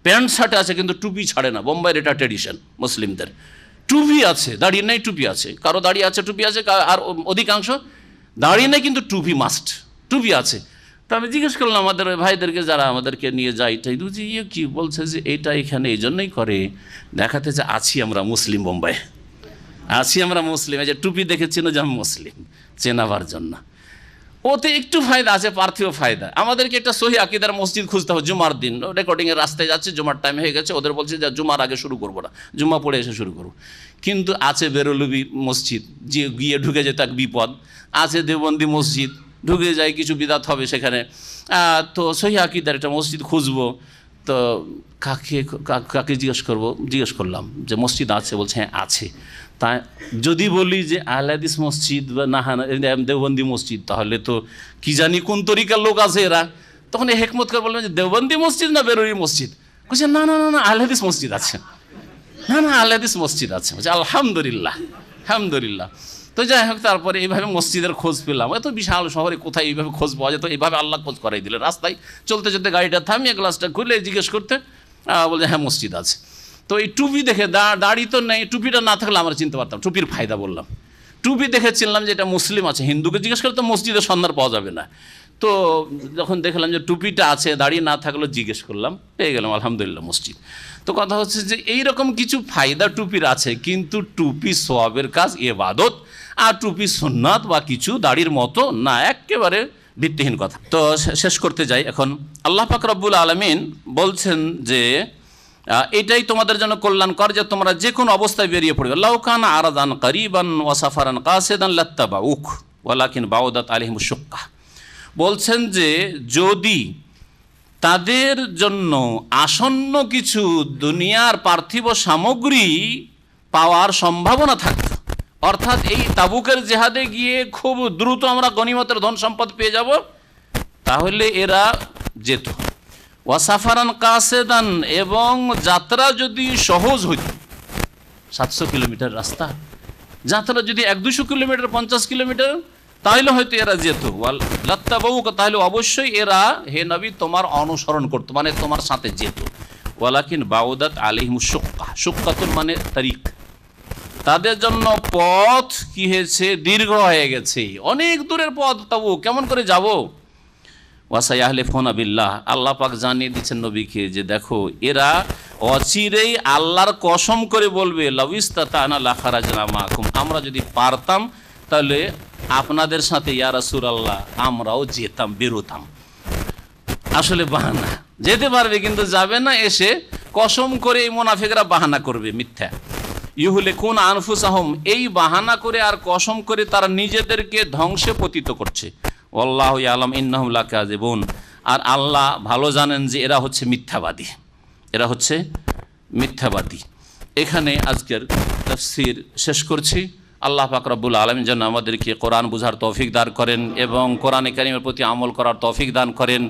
প্যান্ট শার্টে আছে কিন্তু টুপি ছাড়ে না। বোম্বাইয়ের এটা ট্র্যাডিশন মুসলিমদের, টুপি আছে, দাড়ি নেই টুপি আছে, কারো দাড়ি আছে টুপি আছে, আর অধিকাংশ দাড়ি নেই কিন্তু টুপি মাস্ট, টুপি আছে। তো আমি জিজ্ঞেস করলাম আমাদের ওই ভাইদেরকে যারা আমাদেরকে নিয়ে যায়, এটাই বুঝি ইয়ে কী বলছে যে এটা এখানে এই জন্যই করে দেখাতে যে আছি আমরা মুসলিম, বোম্বাই আছি আমরা মুসলিম, এই যে টুপি দেখে চেনো যে আমি মুসলিম, চেনাবার জন্য। ওতে একটু ফায়দা আছে, পার্থিব ফায়দা। আমাদেরকে একটা সহি আকিদার মসজিদ খুঁজতে হবে জুমার দিন। রেকর্ডিংয়ের রাস্তায় যাচ্ছে, জুমার টাইম হয়ে গেছে, ওদের বলছে যে জুমার আগে শুরু করবো না, জুম্মা পড়ে এসে শুরু করবো। কিন্তু আছে বেরলবি মসজিদ, যে গিয়ে ঢুকে যেত এক বিপদ। আছে দেওবন্দি মসজিদ, ঢুকে যায় কিছু বিদাত হবে সেখানে। তো সহি আকিদার একটা মসজিদ খুঁজবো, তো কাকে জিজ্ঞেস করলাম যে মসজিদ আছে, বলছে হ্যাঁ আছে। তা যদি বলি যে আহলে হাদিস মসজিদ বা নাহানা দেওবন্দি মসজিদ, তাহলে তো কি জানি কোন তরিকার লোক আছে এরা। তখন এই হেকমত করে বললেন যে দেওবন্দি মসজিদ না বেরোরি মসজিদ? বলছে না না না না, আহলে হাদিস মসজিদ আছে। না না, আহলে হাদিস মসজিদ আছে। বলছে আলহামদুলিল্লাহ, আলহামদুলিল্লাহ। তো যাই হোক, তারপরে এইভাবে মসজিদের খোঁজ পেলাম। এত বিশাল শহরে কোথায় এইভাবে খোঁজ পাওয়া যেত? এইভাবে আল্লাহ খোঁজ করাই দিলেন। রাস্তায় চলতে চলতে গাড়িটা থামিয়ে গ্লাসটা খুলে জিজ্ঞেস করতে, বলছে হ্যাঁ মসজিদ আছে। তো এই টুপি দেখে, দাড়ি তো নেই, টুপিটা না থাকলে আমরা চিনতে পারতাম, টুপির ফায়দা বললাম। টুপি দেখে চিনলাম যে এটা মুসলিম আছে। হিন্দুকে জিজ্ঞেস করলে তো মসজিদের সন্ধান পাওয়া যাবে না। তো যখন দেখলাম যে টুপিটা আছে, দাড়ি না থাকলেও জিজ্ঞেস করলাম, পেয়ে গেলাম আলহামদুলিল্লাহ মসজিদ। তো কথা হচ্ছে যে এইরকম কিছু ফায়দা টুপির আছে, কিন্তু টুপি সওয়াবের কাজ, ইবাদত, আর টুপি সুন্নাত বা কিছু দাড়ির মতো না, একেবারে ভিত্তিহীন কথা। তো শেষ করতে যাই এখন। আল্লাহ পাক রব্বুল আলামিন বলছেন যে এটাই তোমাদের জন্য কল্যাণকর যে তোমরা যে কোনো অবস্থায় বেরিয়ে পড়বে। লাউ কানা আরাদান কারিবান ওয়া সাফারান কাসিদান লাত্তাবাউক ওয়ালাকিন বাউদাত আলাইহিমুশ শুক্কা। বলছেন যে যদি তাদের জন্য আসন্ন কিছু দুনিয়ার পার্থিব সামগ্রী পাওয়ার সম্ভাবনা থাকত, অর্থাৎ এই তাবুকের জেহাদে গিয়ে খুব দ্রুত আমরা গনিমতের ধন সম্পদ পেয়ে যাব, তাহলে এরা যেত। ওয়াসাফারান কাসেদান, এবং যাত্রা যদি সহজ হইত, 700 কিলোমিটার রাস্তা, যাত্রা যদি 100-200 কিলোমিটার, 50 কিলোমিটার, তাহলে হয়তো এরা যেত। লাত্তাবাউক, তাহলে অবশ্যই এরা হে নবী তোমার অনুসরণ করতো, মানে তোমার সাথে যেত। ওয়ালাকিন বাউদাত আলাইহিমুশ শুক্কা, শুক্কাতুন মানে তারিক, তাদের জন্য পথ কি হয়েছে, দীর্ঘ হয়ে গেছে, অনেক দূরের পথ। তাবু কেমন করে যাব? ওয়াসায়াহলিফুনা বিল্লাহ, আল্লাহ পাক জানিয়ে দিচ্ছেন নবীকে যে দেখো এরা অচিরেই আল্লাহর কসম করে বলবে লাউইস্তাতানা লাখারাজনা মাকুম, আমরা যদি পারতাম তাহলে আপনাদের সাথে ইয়া রাসূলুল্লাহ আমরাও যেতাম, বেরোতাম। আসলে বাহানা, যেতে পারবে কিন্তু যাবে না। এসে কসম করে এই মুনাফিকরা বাহানা করবে, মিথ্যা। ইউহলিকুন আনফুসাহুম, এই বাহানা করে আর কসম করে তারা নিজেদেরকে ধ্বংসে পতিত করছে। আল্লাহু ইয়ালাম ইন্নাহুম লাকাযিবুন, আর আল্লাহ ভালো জানেন যে এরা হচ্ছে মিথ্যাবাদী, এরা হচ্ছে মিথ্যাবাদী। এখানে আজকের তাফসীর শেষ করছি। আল্লাহ পাক রব্বুল আলামিন যেন আমাদেরকে কোরআন বুঝার তৌফিক দান করেন এবং কোরআনে কারীমের প্রতি আমল করার তৌফিক দান করেন,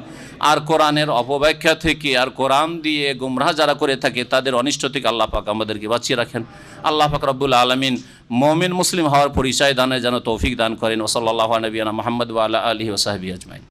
আর কোরআনের অপব্যাখ্যা থেকে আর কোরআন দিয়ে গুমরাহ যারা করে থাকে তাদের অনিষ্ট থেকে আল্লাহ পাক আমাদেরকে বাঁচিয়ে রাখেন। আল্লাহ পাক রব্বুল আলামিন মুমিন মুসলিম হওয়ার পরিচয় দানে যেন তৌফিক দান করেন। ওয়া সাল্লাল্লাহু আলা নবিয়িনা মুহাম্মদ ওয়া আলা আলিহি ওয়া সাহবিহি আজমাইন।